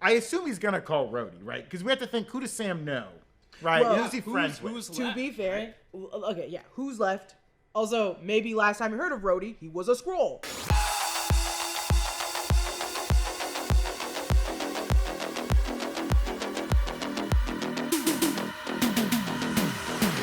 I assume he's going to call Rhodey, right? Because we have to think, who does Sam know? Right? Well, who's he friends with? To be fair, okay, yeah, who's left? Also, maybe last time you heard of Rhodey, he was a Skrull.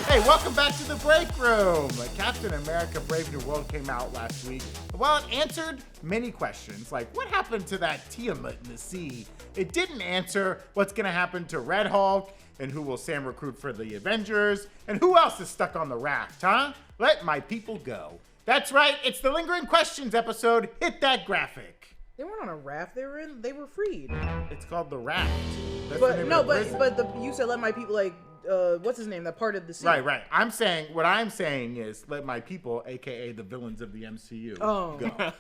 Hey, welcome back to the Breakroom. Captain America Brave New World came out last week. While it answered many questions, like what happened to that Tiamat in the sea, it didn't answer what's going to happen to Red Hulk, and who will Sam recruit for the Avengers, and who else is stuck on the raft, huh? Let my people go. That's right, it's the Lingering Questions episode. Hit that graphic. They weren't on a raft. They were freed. It's called the Raft. That's But the name no, of the prison. but you said let my people what's his name? That parted the sea. Right. What I'm saying is let my people, aka the villains of the MCU, go.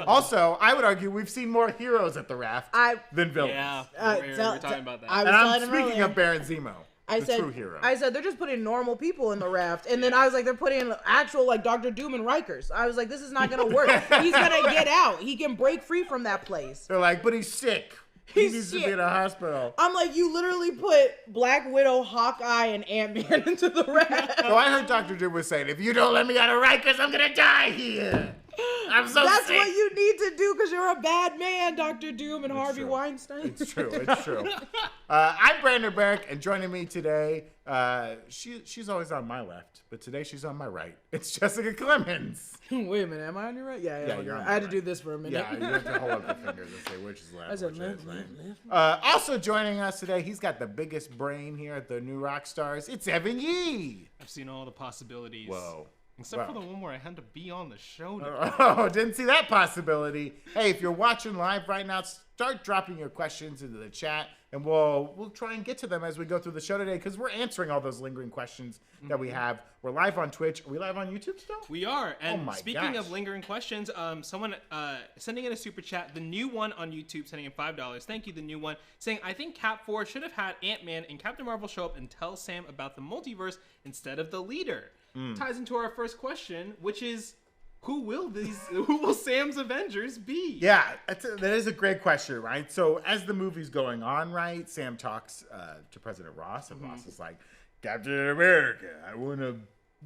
Also, I would argue we've seen more heroes at the Raft than villains. Yeah, we're talking about that. I'm speaking of Baron Zemo, true hero. I said they're just putting normal people in the raft, and then I was like, they're putting actual like Dr. Doom and Rikers. I was like, this is not gonna work. He's gonna get out. He can break free from that place. They're like, but he's sick. He needs to be in a hospital. I'm like, you literally put Black Widow, Hawkeye, and Ant-Man into the raft. So I heard Dr. Doom was saying, if you don't let me out of Rikers, I'm gonna die here. I'm so That's sick. what you need to do because you're a bad man, Dr. Doom and Harvey Weinstein. It's true. I'm Brandon Barrick, and joining me today, she's always on my left, but today she's on my right. It's Jessica Clemons. Wait a minute, am I on your right? Yeah, you're on I had my to do this for a minute. Yeah, you have to hold up the fingers and say which is left. I said which left, is left, right. Also joining us today, he's got the biggest brain here at the New Rock Stars. It's Evan Yee. I've seen all the possibilities. Whoa. Except for the one where I had to be on the show. Oh, didn't see that possibility. Hey, if you're watching live right now, start dropping your questions into the chat, and we'll try and get to them as we go through the show today, because we're answering all those lingering questions that we have. We're live on Twitch. Are we live on YouTube still? We are. And my speaking gosh. of lingering questions, someone sending in a super chat, the new one on YouTube, sending in $5. Thank you, the new one, saying, I think Cap 4 should have had Ant-Man and Captain Marvel show up and tell Sam about the multiverse instead of the leader. Ties into our first question, which is, who will Sam's Avengers be? Yeah, that is a great question, right? So as the movie's going on, right, Sam talks to President Ross, and Ross is like, Captain America, I want to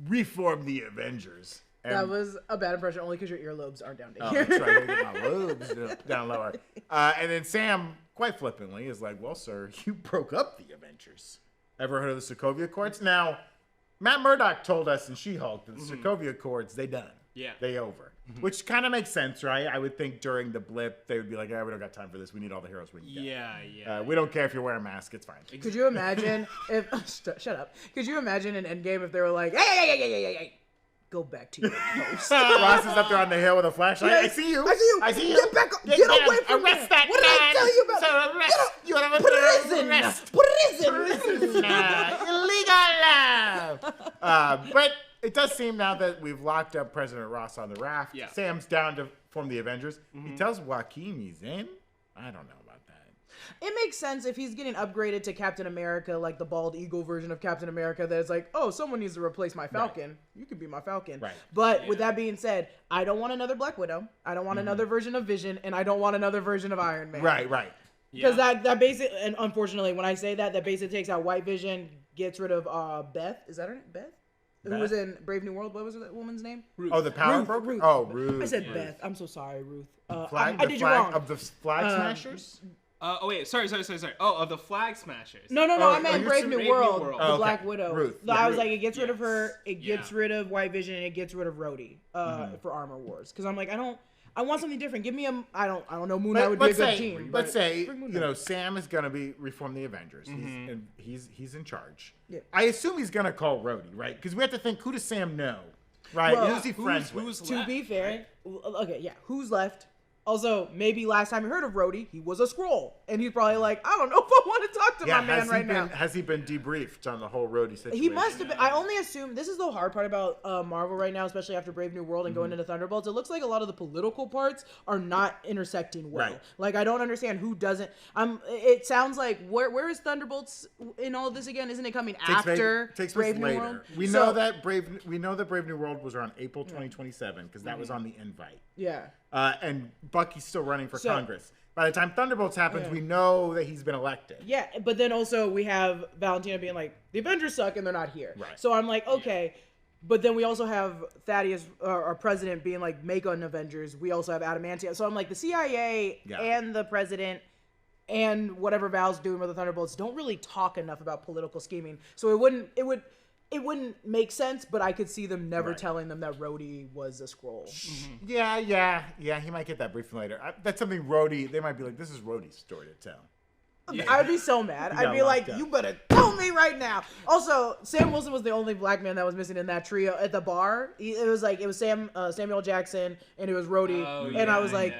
reform the Avengers. And That was a bad impression only because your earlobes aren't down to oh, here. that's right, I gotta get my lobes down lower. And then Sam, quite flippantly, is like, well, sir, you broke up the Avengers. Ever heard of the Sokovia Accords? Now, Matt Murdock told us in She-Hulk that the Sokovia Accords, they done. Yeah. They over. Which kind of makes sense, right? I would think during the blip, they would be like, we don't got time for this. We need all the heroes we can get. Yeah. We don't care if you're wearing a mask. It's fine. Could you imagine if... shut up. Could you imagine in Endgame if they were like, hey, go back to your post. Ross is up there on the hill with a flashlight. Yes, I see you. I see you. Get back. Get away from arrest there. that What did I tell you about? So arrest. You want to Put it in. illegal. But it does seem now that we've locked up President Ross on the raft. Yeah. Sam's down to form the Avengers. He tells Joaquin he's in. I don't know about that. It makes sense if he's getting upgraded to Captain America, like the bald eagle version of Captain America, that it's like, oh, someone needs to replace my Falcon. Right. You can be my Falcon. Right. But with that being said, I don't want another Black Widow. I don't want another version of Vision, and I don't want another version of Iron Man. Right. Because that basically, and unfortunately, when I say that basically takes out White Vision, gets rid of Beth. Is that her name? Beth? Who was in Brave New World? What was that woman's name? Ruth. Oh, the Power Broker? Ruth. Oh, Ruth. I said Beth. I'm so sorry, Ruth. I did you wrong. Of the Flag Smashers? Sorry. Oh, of the Flag Smashers. No, I meant Brave New World, World. the Black Widow. Ruth. I was like, it gets rid of her, it gets rid of White Vision, and it gets rid of Rhodey for Armor Wars. Because I'm like, I want something different. Give me I don't know, Moon Knight would be a good team. Let's say, Sam is going to reform the Avengers. He's in charge. Yeah. I assume he's going to call Rhodey, right? Because we have to think, who does Sam know? Right? Well, who's he friends with? To be fair, okay, yeah, who's left? Also, maybe last time you heard of Rhodey, he was a Skrull. And he's probably like, I don't know if I want to talk to my man right now. Has he been debriefed on the whole Rhodey situation? He must have been. I only assume, this is the hard part about Marvel right now, especially after Brave New World and going into Thunderbolts. It looks like a lot of the political parts are not intersecting well. Right. Like, I don't understand who doesn't. It sounds like, where is Thunderbolts in all of this again? Isn't it coming after Brave New World? We know that Brave New World was around April 2027 because that was on the invite. Yeah. And Bucky's still running for Congress. by the time Thunderbolts happens, we know that he's been elected. Yeah, but then also we have Valentina being like, the Avengers suck and they're not here. Right. So I'm like, okay. But then we also have Thaddeus, our president, being like, make an Avengers. We also have Adamantium. So I'm like, the CIA and the president and whatever Val's doing with the Thunderbolts don't really talk enough about political scheming. So it wouldn't make sense, but I could see them never telling them that Rhodey was a Skrull. Mm-hmm. Yeah. He might get that briefing later. That's something Rhodey. They might be like, this is Rhodey's story to tell. Yeah. I'd be so mad. I'd be like, you better tell me right now. Also, Sam Wilson was the only black man that was missing in that trio at the bar. It was Samuel Jackson and it was Rhodey. I was like,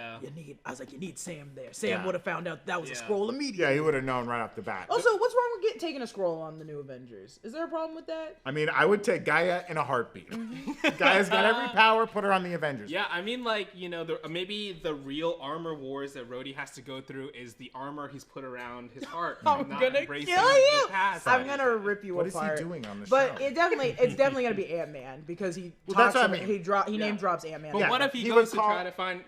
you need Sam there. Sam would have found out that was a Skrull immediately. Yeah, he would have known right off the bat. Also, what's wrong with taking a Skrull on the new Avengers? Is there a problem with that? I mean, I would take Gaia in a heartbeat. Gaia's got every power. Put her on the Avengers. Yeah, I mean, like, maybe the real armor wars that Rhodey has to go through is the armor he's put around his heart. I'm gonna kill you. I'm gonna rip you apart. What is he doing on the show? But it's definitely gonna be Ant-Man because he name drops Ant-Man. But what if he goes to try to find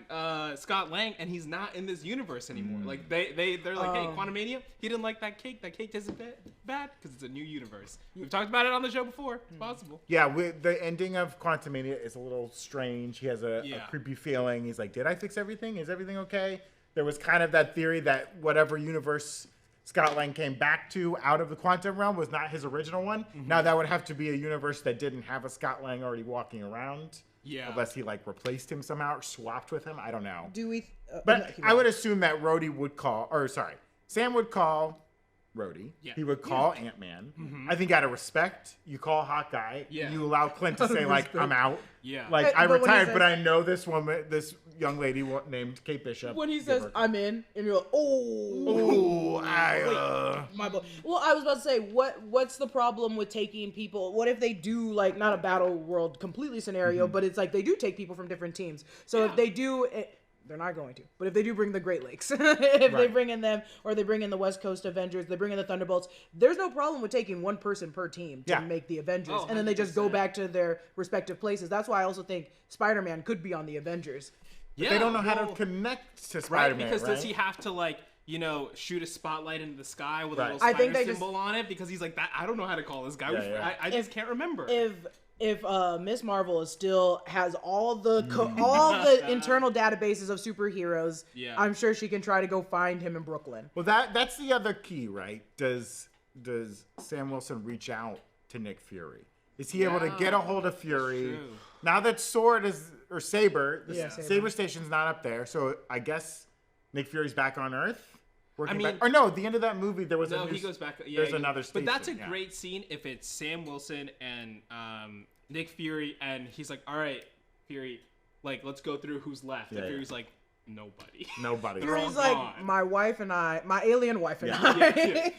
Scott Lang and he's not in this universe anymore? Like they're like, hey, Quantumania, he didn't like that cake. That cake tasted bad because it's a new universe. We've talked about it on the show before. It's possible. Yeah, the ending of Quantumania is a little strange. He has a creepy feeling. He's like, did I fix everything? Is everything okay? There was kind of that theory that whatever universe Scott Lang came back to out of the quantum realm was not his original one. Mm-hmm. Now that would have to be a universe that didn't have a Scott Lang already walking around. Yeah. Unless he replaced him somehow or swapped with him. I don't know. But I would assume that Sam would call Rhodey. Yeah. He would call Ant-Man. Mm-hmm. I think out of respect, you call Hawkeye. Yeah. You allow Clint to say I'm out. Yeah. I retired, but I know this young lady named Kate Bishop. When he says, I'm in, and you're like, my boy. Well, I was about to say, what's the problem with taking people? What if they do, not a battle world completely scenario, but it's they do take people from different teams. So if they do... They're not going to. But if they do bring the Great Lakes, they bring in them, or they bring in the West Coast Avengers, they bring in the Thunderbolts, there's no problem with taking one person per team to make the Avengers. And then they just go back to their respective places. That's why I also think Spider-Man could be on the Avengers. But they don't know how to connect to Spider-Man, right? Because does he have to, shoot a spotlight into the sky with a little spider symbol on it? Because he's like, I don't know how to call this guy. I just can't remember. If Miss Marvel still has all the internal databases of superheroes, I'm sure she can try to go find him in Brooklyn. Well, that's the other key, right? Does Sam Wilson reach out to Nick Fury? Is he able to get a hold of Fury? Now that Saber, Saber Station's not up there, so I guess Nick Fury's back on Earth. At the end of that movie, there was he goes back. Yeah, there's another station. But that's a great scene if it's Sam Wilson and Nick Fury, and he's like, "All right, Fury, let's go through who's left." And Fury's like, "Nobody." Fury's like, "My wife and I, my alien wife and I."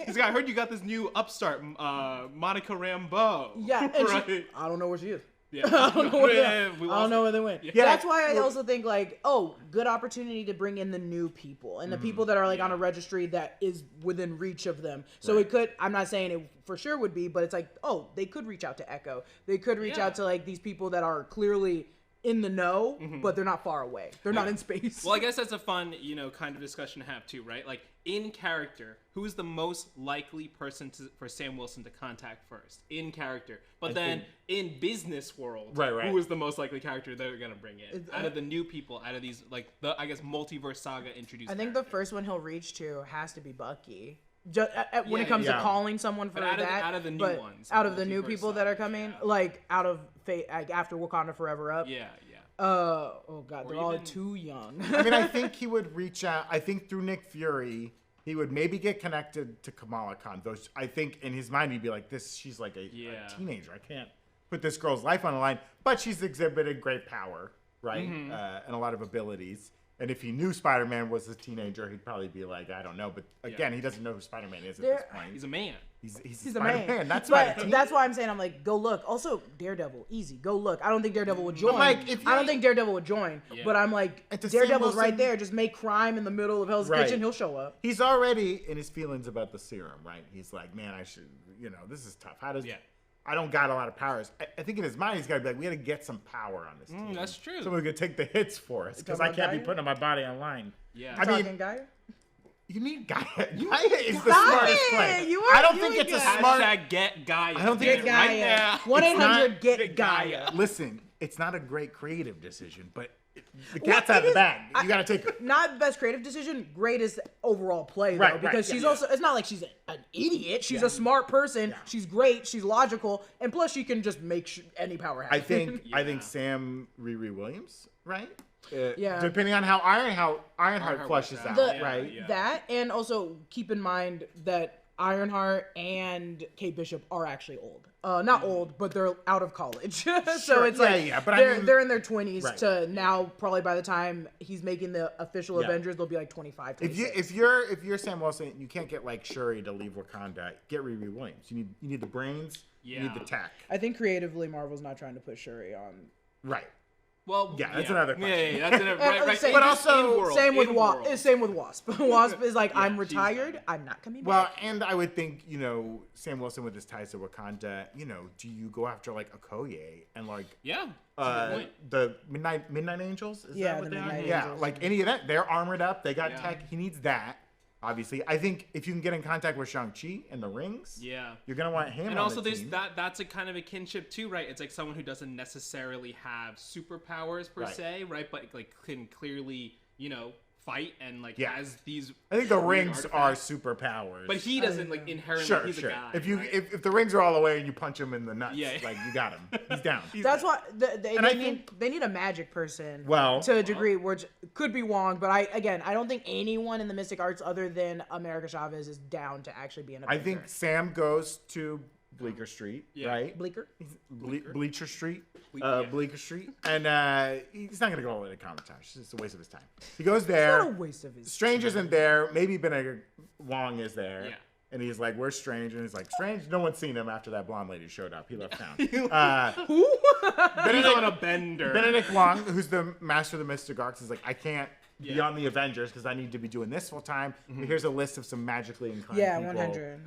He's like, "I heard you got this new upstart, Monica Rambeau." Yeah, and I don't know where she is. Yeah. I don't know where they went. Yeah. That's why I also think good opportunity to bring in the new people and the people that are on a registry that is within reach of them. So it could, I'm not saying it for sure would be, but it's they could reach out to Echo. They could reach out to these people that are clearly in the know, but they're not far away. They're not in space. Well, I guess that's a fun, kind of discussion to have too, right? In character, who is the most likely person for Sam Wilson to contact first? In character. But then in business world, who is the most likely character they're going to bring in? Out of the new people, out of these, multiverse saga introduced. I think the first one he'll reach to has to be Bucky. When it comes to calling someone for out of the new ones. Out of the new people that are coming, out of after Wakanda Forever up. Yeah. Oh God, they're all too young. I mean, I think he would reach out. I think through Nick Fury, he would maybe get connected to Kamala Khan. I think in his mind he'd be like, she's like a teenager. I can't put this girl's life on the line. But she's exhibited great power, right? And a lot of abilities. And if he knew Spider-Man was a teenager, he'd probably be like, I don't know. But again, he doesn't know who Spider-Man is at this point. He's a man. He's a man. That's that's why I'm saying go look. Also, Daredevil, easy, go look. I don't think Daredevil would join. I don't think Daredevil would join. Yeah. But I'm Daredevil's right there. Just make crime in the middle of Hell's Kitchen. He'll show up. He's already in his feelings about the serum, right? He's like, man, I should. This is tough. How does? Yeah. I don't got a lot of powers. I think in his mind, he's got to be like, we got to get some power on this team. That's true. Someone's going to take the hits for us because I can't be putting my body online. Yeah. I mean, Talking Gaia? you need Gaia. Gaia is the smartest play. I don't think it's a smart. Hashtag get Gaia. I don't think Get right Gaia. now. 1-800 Get get Gaia. Listen, it's not a great creative decision, but the cat's out of the bag. You got to take her. Not best creative decision, greatest overall play though, Right, because right, she's yeah. also. It's not like she's an idiot. She's a smart person. She's great. She's logical, and plus she can just make any power happen. I think Sam Riri Williams, right? Yeah. Depending on how Ironheart Ironheart flushes works out, out. right? Yeah. That, and also keep in mind that Ironheart and Kate Bishop are actually old. Not old, but they're out of college. So Sure, it's yeah, like yeah, but I they're, mean- they're in their 20s Right. to now. Probably by the time he's making the official Yeah. Avengers, they'll be like 25. If 26. you're Sam Wilson, you can't get like Shuri to leave Wakanda. Get Riri Williams. You need the brains. You need Yeah. the tech. I think creatively, Marvel's not trying to put Shuri on. Right. Well, Yeah, that's another question. Yeah, that's another. Right. Same- But but also, Same with Wasp. Wasp is like, I'm she's retired. done. I'm not coming Well, back. and I would think, Sam Wilson with his ties to Wakanda, do you go after like Okoye and like yeah. That's a good point. the Midnight Angels? Is Yeah, that what the they are? Midnight Yeah, Angels. like any of that. They're armored up. They got Yeah. tech. He needs that. Obviously, I think if you can get in contact with Shang-Chi and the rings, Yeah. you're gonna want him. And on also, the there's team. that's a kind of a kinship too, right? It's like someone who doesn't necessarily have superpowers per Right. se, right? But like can clearly, fight and like Yeah. has these. I think the weird rings are artifacts. superpowers. But he doesn't like inherently. Sure, he's sure. a guy. If you right? if the rings are all the way and you punch him in the nuts, Yeah. like you got him. He's down. That's why And I they need a magic person. Well- to a degree, which could be wrong, but I don't think anyone in the Mystic Arts other than America Chavez is down to actually be an I Avenger. think Sam goes to Bleecker Street, Yeah. right? Bleecker. Bleacher Street, Yeah. Bleecker Street, and he's not gonna go all the way to Comic-Con. It's just a waste of his time. He goes Not a there. waste of his. Strange isn't there. Maybe Benedict Wong is there. Yeah. And he's like, "Where's Strange?" And he's like, "Strange." No one's seen him after that blonde lady showed up. He left town. Who? He's on a bender. Benedict Wong, who's the master of the Mystic Arts, is like, "I can't be Yeah. on the Avengers because I need to be doing this full time." But here's a list of some magically inclined Yeah, people 100.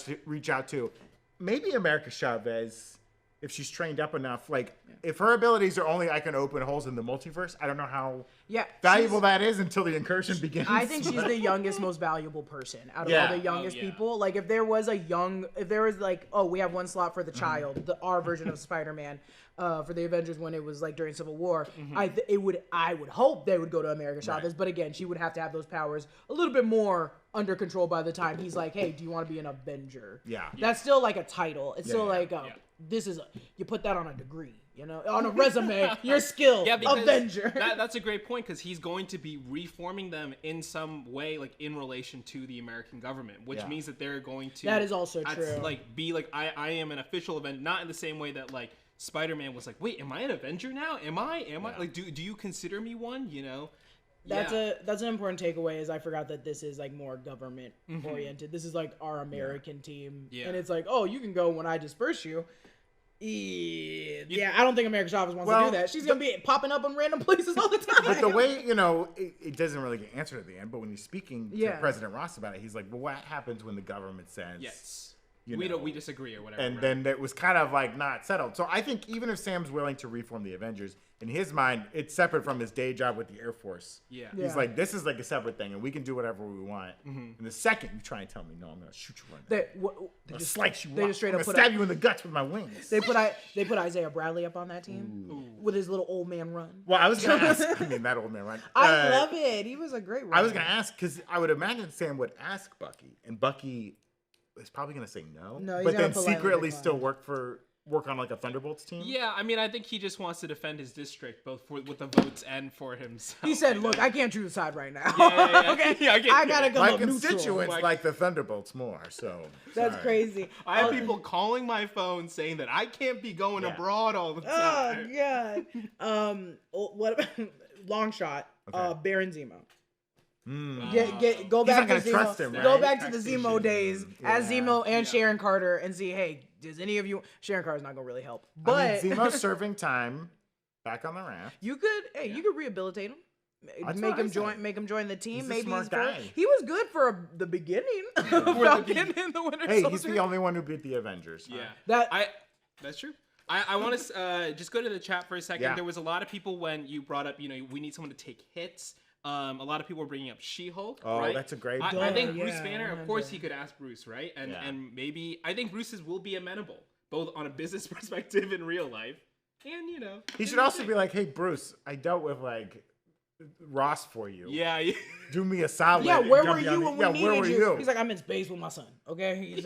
to reach out to. Maybe America Chavez, if she's trained up enough, like if her abilities are only I can open holes in the multiverse, I don't know how Yeah, valuable that is until the incursion begins. I think she's the youngest, most valuable person out of Yeah. all the youngest Oh, yeah. people. Like, if there was like, oh, we have one slot for the child, our version of Spider-Man, for the Avengers when it was like during Civil War, I would hope they would go to America Chavez, but again, she would have to have those powers a little bit more under control by the time he's like, hey, do you want to be an Avenger? Yeah. That's still like a title. It's still like, this is you put that on a degree, on a resume, your skill, Yeah, because Avenger. that's a great point because he's going to be reforming them in some way, like in relation to the American government, which Yeah. means that they're going to. That is also true. Like be like I am an official event, not in the same way that like Spider-Man was like, wait, am I an Avenger now? Am I? Like, do you consider me one? That's an important takeaway. Is I forgot that this is like more government oriented. This is like our American team, Yeah. and it's like, oh, you can go when I disperse you. Yeah, I don't think America Chavez wants to Well, do that. She's gonna be popping up in random places all the time. But the way, it doesn't really get answered at the end, but when he's speaking to Yeah. President Ross about it, he's like, well, what happens when the government says, Yes. you We know, we disagree or whatever. and right? then it was kind of like not settled. So I think even if Sam's willing to reform the Avengers, in his mind, it's separate from his day job with the Air Force. Yeah. Yeah. He's like, this is like a separate thing, and we can do whatever we want. And the second you try and tell me, no, I'm going to shoot you right now. they I'm just slice you they up. just straight I'm up gonna put stab you in the guts with my wings. they put Isaiah Bradley up on that team with his little old man run. Well, I was going to ask. I mean, that old man, right? I love it. He was a great runner. I was going to ask, because I would imagine Sam would ask Bucky, and Bucky is probably going to say no. No, he's but gonna then politely secretly decline. still work on like a Thunderbolts team. Yeah, I mean, I think he just wants to defend his district, both with the votes and for himself. He said, "Look, I can't choose a side right now. Yeah. Okay, Yeah, I get I you. gotta go My neutral." constituents like the Thunderbolts more, so That's sorry. crazy. I have Oh, people calling my phone saying that I can't be going Yeah. abroad all the Oh time. god. What about long shot? Okay. Baron Zemo. Mm. Go He's back not to gonna Zemo. trust him, Go right? back to the Taxation. Zemo days as Yeah. Zemo and Sharon Carter and see, hey, does any of you? Sharon Carter's not gonna really help, but I mean, Zemo's serving time back on the raft. you could rehabilitate him. That's Make what him I join. said. Make him join the team. He's a Maybe smart he's guy. He was good for the beginning of Falcon and the Winter Hey, Soldier. he's the only one who beat the Avengers. Yeah, That that's true. I want to just go to the chat for a second. Yeah. There was a lot of people when you brought up, we need someone to take hits. A lot of people are bringing up She-Hulk. Oh, right? that's a great I point. think Yeah, Bruce Banner, of course, 100. he could ask Bruce, right? And Yeah. and maybe I think Bruce's will be amenable, both on a business perspective in real life, and He should also be like, hey, Bruce, I dealt with like Ross for you. Yeah, yeah. Do me a solid. Yeah, and where come were down you the- when we yeah, needed where were you? He's like, I'm in space with my son. Okay,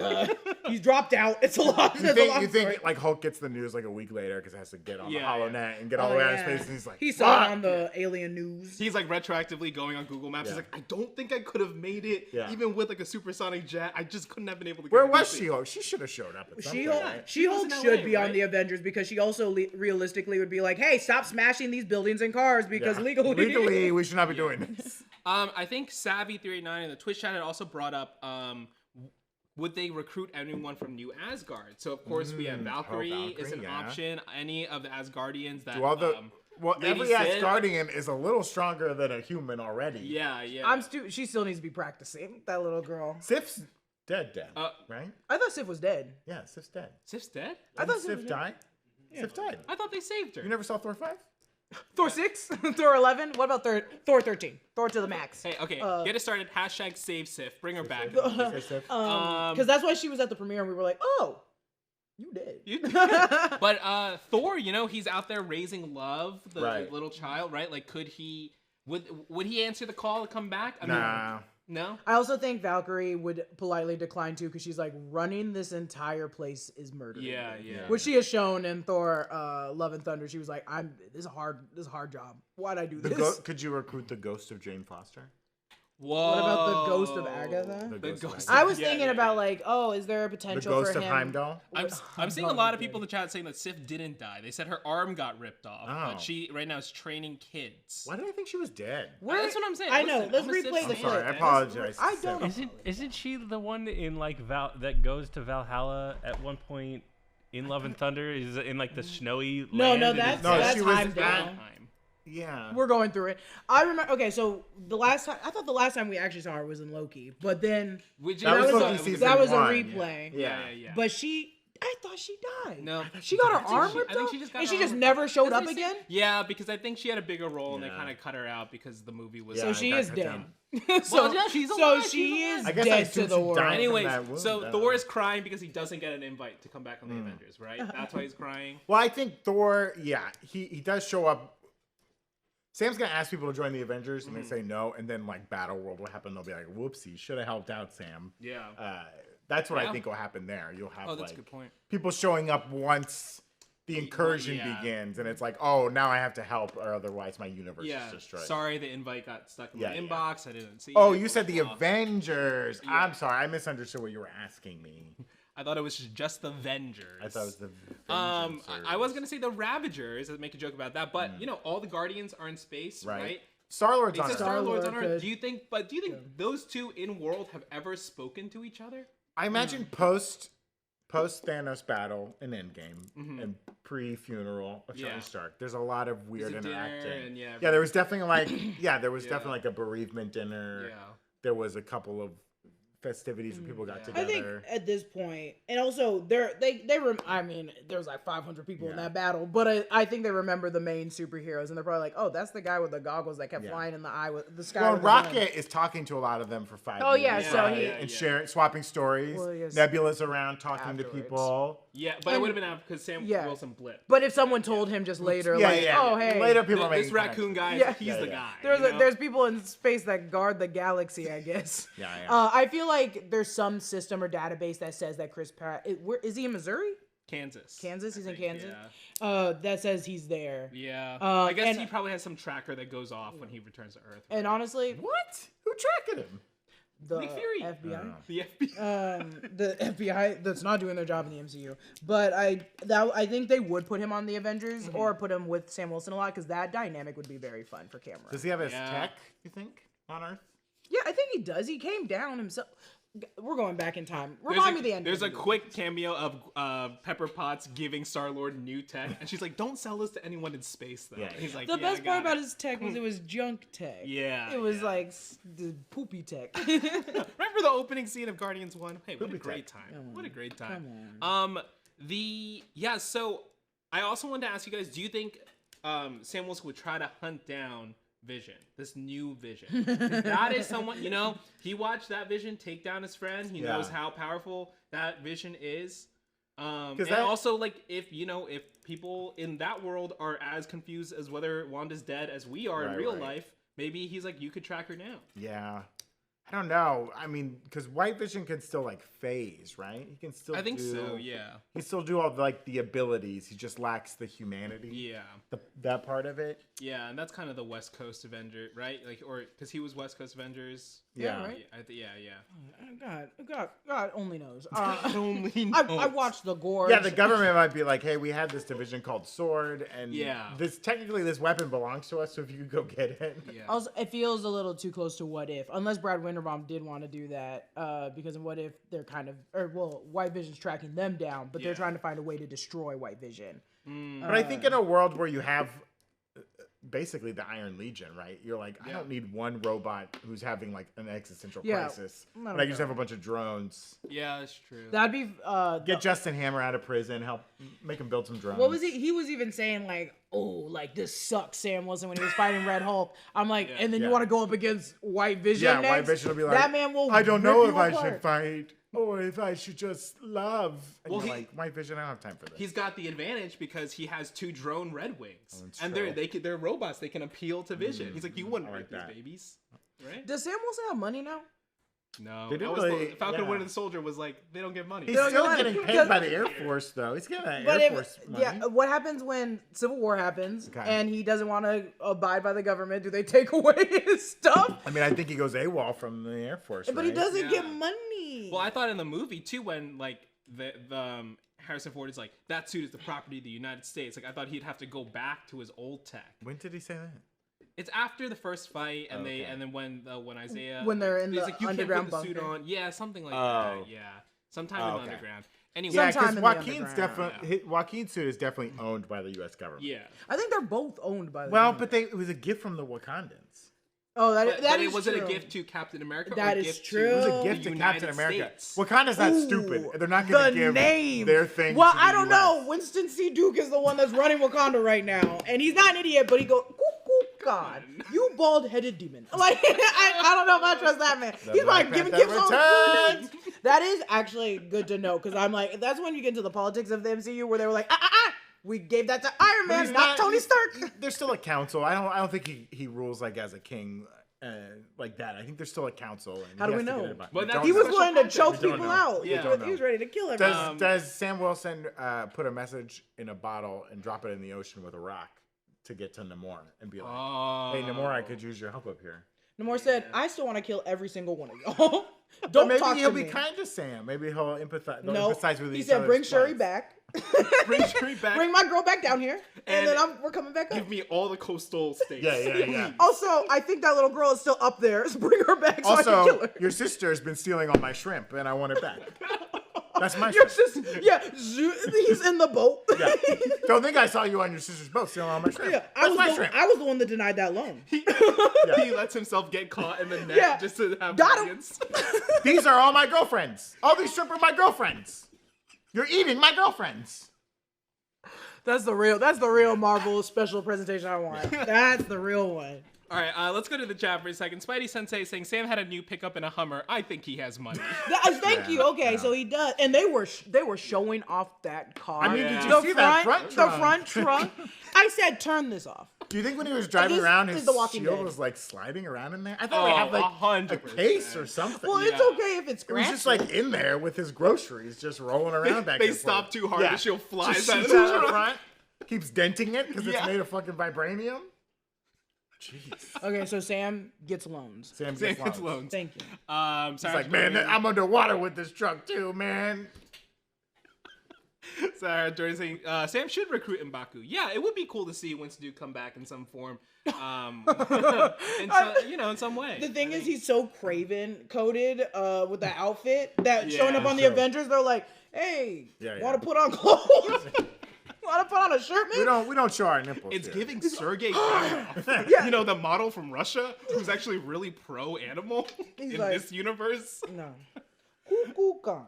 he's dropped out. It's a lot. You think like Hulk gets the news like a week later because it has to get on the Yeah, Hollow yeah. Net and get all the way out of space, and he's like, he saw it "Fuck." on the alien news. He's like retroactively going on Google Maps. Yeah. He's like, I don't think I could have made it Yeah. even with like a supersonic jet. I just couldn't have been able to. Where get was to She-Hulk? She should have showed up at some point. She-Hulk, Right? She-Hulk was in should LA, be on right? the Avengers because she also realistically would be like, hey, stop smashing these buildings and cars because Yeah. legally. we should not be doing this. I think Savvy389 in the Twitch chat had also brought up, would they recruit anyone from New Asgard? So of course we have Valkyrie is an Valkyrie, yeah. option. Any of the Asgardians that Do all the well, Lady every Sif- Asgardian is a little stronger than a human already. Yeah, yeah. She still needs to be practicing. That little girl. Sif's dead, right? I thought Sif was dead. Yeah, Sif's dead. Sif's dead? I thought Didn't Sif Sif died? Sif died. I thought they saved her. You never saw Thor 5? Thor 6, Thor 11. What about Thor 13? Thor to the max. Hey, okay, get it started. Hashtag save Sif. Bring her back. Say Sif. Because that's why she was at the premiere and we were like, oh, you dead. But Thor, he's out there raising Love, the Right. little child, right? Like, would he answer the call to come back? I Nah. mean, no. I also think Valkyrie would politely decline too because she's like, running this entire place is murder. Yeah, yeah. Which she has shown in Thor Love and Thunder. She was like, this is a hard job. Why'd I do this? Could you recruit the ghost of Jane Foster? Whoa. What about the ghost of Agatha? The The ghost of ghost Agatha. I was Yeah, thinking yeah, about yeah. like, oh, is there a The potential ghost for of him? Heimdall? I'm seeing a lot of people in the chat saying that Sif didn't die. They said her arm got ripped off, Oh. but she right now is training kids. Why did I think she was dead? That's what I'm saying. I know. Listen, Let's I'm a Sif replay the fan. Sorry, I clip. apologize. I don't know. Isn't she the one in like that goes to Valhalla at one point in Love and Thunder? Is it in like the snowy No, land? no, and that's No, that's she was Heimdall. at- Time. Yeah. We're going through it. I remember. Okay, so I thought the last time we actually saw her was in Loki, but then Which That was was Loki a, season that was a 1, replay. Yeah. But I thought she died. No. She got her I think arm she- ripped I think off, she just got and her she just arm never showed That's up what I again. said. Yeah, because I think she had a bigger role and they Yeah. kind of cut her out because the movie was. Yeah, So she got is cut dead. down. so yeah, she's so alive, she's she alive. is I guess I dead to assume the she world. died. Anyways, that wound, so though. Thor is crying because he doesn't get an invite to come back on the Avengers, right? That's why he's crying. Well, I think Thor, he does show up. Sam's gonna ask people to join the Avengers, and they say no, and then like Battle World will happen. They'll be like, "Whoopsie, should have helped out, Sam." Yeah. That's what I Yeah. think will happen there. You'll have Oh, that's a like good point. people showing up once the incursion Yeah. begins, and it's like, "Oh, now I have to help, or otherwise my universe Yeah. is destroyed." Sorry, the invite got stuck in my Yeah, yeah. inbox. I didn't see. Oh, it. you said the Blah, blah, blah. Avengers. I'm sorry, I misunderstood what you were asking me. I thought it was just the Avengers. I thought it was the. I was gonna say the Ravagers. Make a joke about that, but all the Guardians are in space, right? Star Lord's on Except Earth. Star-Lord's on Star-Lord Earth. Do you think those two in world have ever spoken to each other? I imagine post Thanos battle in Endgame and pre funeral of Tony Yeah. Stark. There's a lot of weird a dinner interacting. and yeah. There was definitely like definitely like a bereavement dinner. Yeah. There was a couple of festivities where people got Yeah. together. I think at this point, and also I mean, there's like 500 people in Yeah. that battle, but I think they remember the main superheroes, and they're probably like, oh, that's the guy with the goggles that kept Yeah. flying in the sky. Well, with the wind. Rocket is talking to a lot of them for 5 Oh, years. yeah, so right? he- and yeah. swapping stories. Well, yes. Nebula's around talking to Afterwards. people. Yeah, but it would have been out because Sam Yeah. Wilson blipped. But if someone told him just later, oh hey, Later, people are This making raccoon guy, Yeah. he's Yeah, the yeah. guy. There's people in space that guard the galaxy, I guess. Yeah, yeah. I feel like there's some system or database that says that Chris Pratt is he in Missouri? Kansas. Kansas? He's in Kansas? Yeah. That says he's there. Yeah. Uh, I guess and- he probably has some tracker that goes off when he returns to Earth. And honestly, What? Who tracked him? the Nick Fury. FBI. The FBI. The FBI that's not doing their job in the MCU. But I think they would put him on the Avengers or put him with Sam Wilson a lot because that dynamic would be very fun for camera. Does he have his Yeah. tech, you think, on Earth? Yeah, I think he does. He came down himself. We're going back in time. Remind me the end. There's a quick cameo of Pepper Potts giving Star-Lord new tech, and she's like, "Don't sell this to anyone in space, though." Yeah, And he's like, The "Yeah, best I part got about it." his tech was it was junk tech. Yeah, It was yeah. like the poopy tech. Remember the opening scene of Guardians 1? Hey, what a Poopy great tech. time. What a great time. Come So I also wanted to ask you guys, do you think Sam Wilson would try to hunt down Vision, this new Vision. That is someone, you know, he watched that Vision take down his friend. He knows how powerful that Vision is. And also, like, if people in that world are as confused as whether Wanda's dead as we are in real life, maybe he's like, you could track her down. Yeah. I don't know. I mean, because White Vision can still like phase, right? He can still. I think so. Yeah. He can still do all like the abilities. He just lacks the humanity. Yeah. That part of it. Yeah, and that's kind of the West Coast Avenger, right? Like, or because he was West Coast Avengers. Yeah, right. God only knows. Only knows. I watched the Gorge. Yeah, the government might be like, hey, we have this division called Sword, and this weapon belongs to us, so if you could go get it. Yeah. Also, it feels a little too close to What If, unless Brad Winterbaum did want to do that, because in What If they're White Vision's tracking them down, but they're trying to find a way to destroy White Vision. But I think in a world where you have basically the Iron Legion, right? You're like, I don't need one robot who's having like an existential crisis. But I just have a bunch of drones. Yeah, that's true. That'd be get Justin Hammer out of prison, help make him build some drones. What was he? He was even saying like, "Oh, like this sucks." Sam Wilson when he was fighting Red Hulk. I'm like, and then you want to go up against White Vision? Yeah, next? White Vision will be like, that man will. I don't know rip if you I apart. should fight. Or if I should just love. And Well, you're like, White Vision, I don't have time for this. He's got the advantage because he has 2 drone Red Wings, and true. they're robots. They can appeal to Vision. He's like, you wouldn't like rape these that. babies, right? Does Sam Wilson have money now? No, They didn't that was really- Falcon yeah. Winter the Soldier was like, they don't get money. He's don't still get money. getting paid by the Air Force, though. He's getting that Air Force money. Yeah, what happens when Civil War happens Okay. and he doesn't want to abide by the government? Do they take away his stuff? I mean, I think he goes AWOL from the Air Force, But he right? doesn't Yeah. get money. Well, I thought in the movie too, when like the Harrison Ford is like, that suit is the property of the United States. Like, I thought he'd have to go back to his old tech. When did he say that? It's after the first fight, and Okay. and then when Isaiah When they're in he's the like, you underground can't put the suit bunker. on, yeah, something like Oh. that, yeah, sometime in the Okay. underground. Anyway, Yeah, Sometime because in the Joaquin's underground. definitely Joaquin's suit is definitely owned by the U.S. government. yeah. I think they're both owned by the Well, government. but it was a gift from the Wakandans. Oh, that But is was true. it a gift to Captain America? That or a is gift true. It was Oh, a gift the to United Captain America. States? Wakanda's not Ooh, stupid. They're not going to give name. their thing. Well, to the I don't know. US. Winston C. Duke is the one that's running Wakanda right now, and he's not an idiot, but he goes, God, you bald-headed demon. Like, I don't know if I trust that man. He's Black probably giving Panther gifts on returns. words. That is actually good to know, because I'm like, that's when you get into the politics of the MCU, where they were like, we gave that to Iron But Man, he's not Tony Stark. There's still a council. I don't think he rules like as a king like that. I think there's still a council. And How he do we has to know? get it by- Well, We that's- don't He was know. willing to choke We don't people know. out. Yeah. He was ready to kill everyone. Does Sam Wilson put a message in a bottle and drop it in the ocean with a rock to get to Namor and be like, "Hey, Namor, I could use your help up here." Namor said, I still want to kill every single one of y'all. But Don't maybe talk he'll to be me. kind to Sam. Maybe he'll empathize. They'll No, empathize with he each said, other's bring Shuri plights. back. Bring Shuri back. Bring my girl back down here, and And then we're coming back up. Give me all the coastal states. Yeah. Also, I think that little girl is still up there. So bring her back so I can kill Also, her. your sister has been stealing all my shrimp, and I want it back. That's my Your shrimp. sister, he's in the boat. Yeah. Don't think I saw you on your sister's boat stealing all my shrimp. Yeah, That's my shrimp. I was the one that denied that loan. He lets himself get caught in the net Yeah. just to have Got him. audience. These are all my girlfriends. All these shrimp are my girlfriends. You're eating my girlfriends. That's the real Marvel special presentation I want. That's the real one. All right, let's go to the chat for a second. Spidey Sensei saying Sam had a new pickup in a Hummer. I think he has money. Thank you. Okay, so he does, and they were showing off that car. I mean, did you the see front, that front the trunk? front trunk? I said, turn this off. Do you think when he was driving This around, is his The Walking shield Dead. was like sliding around in there? I thought they had like 100%. a case or something. Well, it's Yeah. okay if it's It was scratched. just like in there with his groceries, just rolling around back. They and stop forth. too hard, the shield flies Just out of shoots the out the trunk. front, keeps denting it because Yeah. it's made of fucking vibranium. Jeez. Okay, so Sam gets loans. Sam Sam gets gets loans. loans. Thank you. He's like, man, I'm underwater with this truck too, man. Sarah Jordan saying Sam should recruit M'Baku. Yeah, it would be cool to see Winston Duke come back in some form, in some way. The thing is, he's so Craven coded with the outfit that showing up on the true. Avengers, they're like, "Hey, Yeah, want to put on clothes? Want to put on a shirt, man?" We don't show our nipples. It's here. giving Sergei Korolev, you know, the model from Russia, who's actually really pro-animal in like- this universe. No. Cuckoo Khan.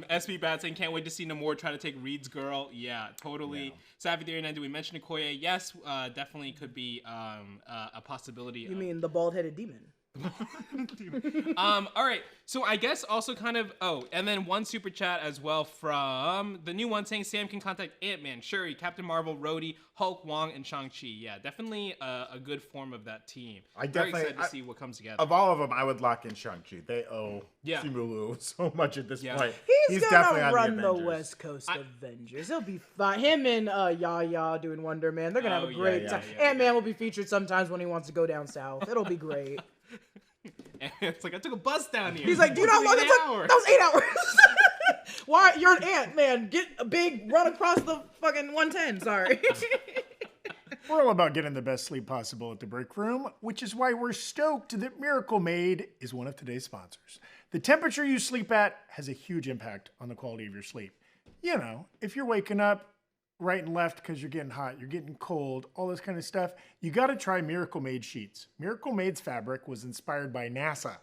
SB Bat saying, can't wait to see Namor try to take Reed's girl. Yeah, totally. Yeah. Savvy Theory 9, do we mention Okoye? Yes, definitely could be a possibility. You mean the bald-headed demon? All right, so I guess also kind of and then one super chat as well from the new one saying Sam can contact Ant-Man, Shuri, Captain Marvel, Rhodey, Hulk, Wong, and Shang-Chi. Yeah, definitely a good form of that team. I Very definitely excited to see what comes together. Of all of them, I would lock in Shang-Chi. They owe Simu Liu so much at this point. He's definitely gonna on run the the Avengers. West Coast Avengers. He'll be fine. Him and Yaya doing Wonder Man. They're gonna have a great time. Ant-Man will be featured sometimes when he wants to go down south. It'll be great. And it's like, I took a bus down here. He's like, do you know how long it took? That was 8 hours. Why? You're an ant, man. Get a big run across the fucking 110. Sorry. We're all about getting the best sleep possible at the Breakroom, which is why we're stoked that Miracle Made is one of today's sponsors. The temperature you sleep at has a huge impact on the quality of your sleep. You know, if you're waking up right and left because you're getting hot, you're getting cold, all this kind of stuff, you got to try Miracle Made sheets. Miracle Made's fabric was inspired by NASA.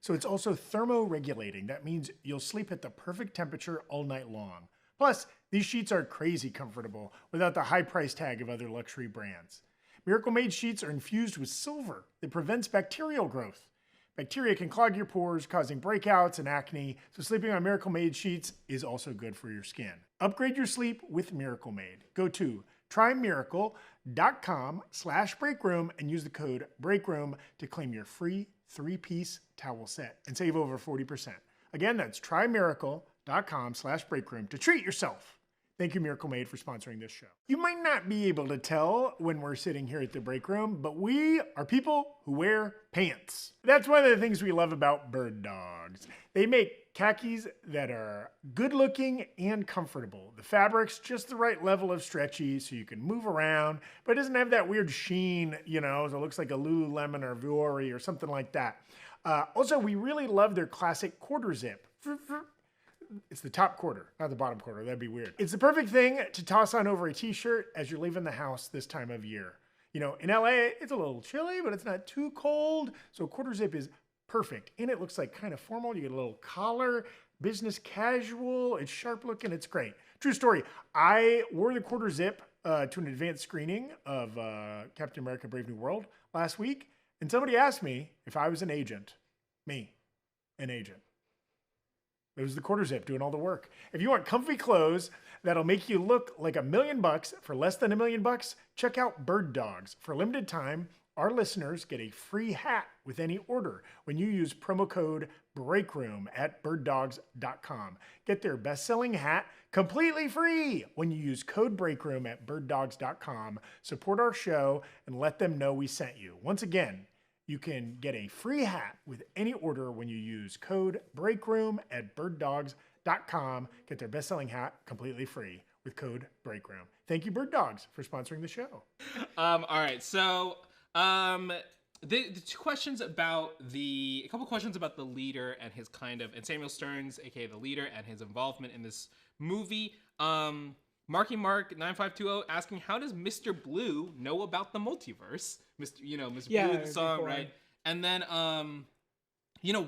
So it's also thermoregulating. That means you'll sleep at the perfect temperature all night long. Plus, these sheets are crazy comfortable without the high price tag of other luxury brands. Miracle Made sheets are infused with silver that prevents bacterial growth. Bacteria can clog your pores, causing breakouts and acne, so sleeping on Miracle Made sheets is also good for your skin. Upgrade your sleep with Miracle Made. Go to trymiracle.com/breakroom and use the code BREAKROOM to claim your free 3-piece towel set and save over 40%. Again, that's trymiracle.com/breakroom to treat yourself. Thank you, Miracle Made, for sponsoring this show. You might not be able to tell when we're sitting here at the break room, but we are people who wear pants. That's one of the things we love about Bird Dogs. They make khakis that are good looking and comfortable. The fabric's just the right level of stretchy so you can move around, but it doesn't have that weird sheen, you know, so it looks like a Lululemon or Vuori or something like that. Also, we really love their classic quarter zip. It's the top quarter, not the bottom quarter. That'd be weird. It's the perfect thing to toss on over a t-shirt as you're leaving the house this time of year. You know, in LA, it's a little chilly, but it's not too cold. So quarter zip is perfect. And it looks like kind of formal. You get a little collar, business casual. It's sharp looking. It's great. True story. I wore the quarter zip to an advanced screening of Captain America Brave New World last week. And somebody asked me if I was an agent. Me, an agent. It was the quarter zip doing all the work. If you want comfy clothes that'll make you look like $1 million for less than $1 million, check out Bird Dogs. For a limited time, our listeners get a free hat with any order when you use promo code BREAKROOM at birddogs.com. Get their best-selling hat completely free when you use code BREAKROOM at birddogs.com. Support our show and let them know we sent you. Once again, you can get a free hat with any order when you use code BREAKROOM at birddogs.com. Get their best-selling hat completely free with code BREAKROOM. Thank you, Bird Dogs, for sponsoring the show. All right, so the two questions about a couple questions about the leader and his and Samuel Stearns, aka the leader, and his involvement in this movie. Marky Mark 9520 asking, how does Mr. Blue know about the multiverse? Mr. Blue, the song, right? And then,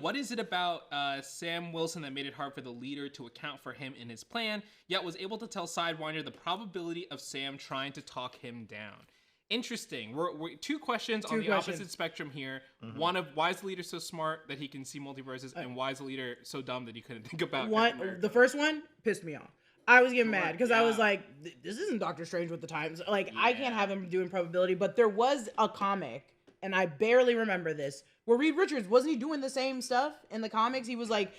what is it about Sam Wilson that made it hard for the leader to account for him in his plan, yet was able to tell Sidewinder the probability of Sam trying to talk him down? Interesting. We're two questions on the opposite spectrum here. Mm-hmm. One of, why is the leader so smart that he can see multiverses, and why is the leader so dumb that he couldn't think about the first one pissed me off. I was getting mad because I was like, this isn't Doctor Strange with the times. Like, I can't have him doing probability. But there was a comic, and I barely remember this, where Reed Richards, wasn't he doing the same stuff in the comics? He was like,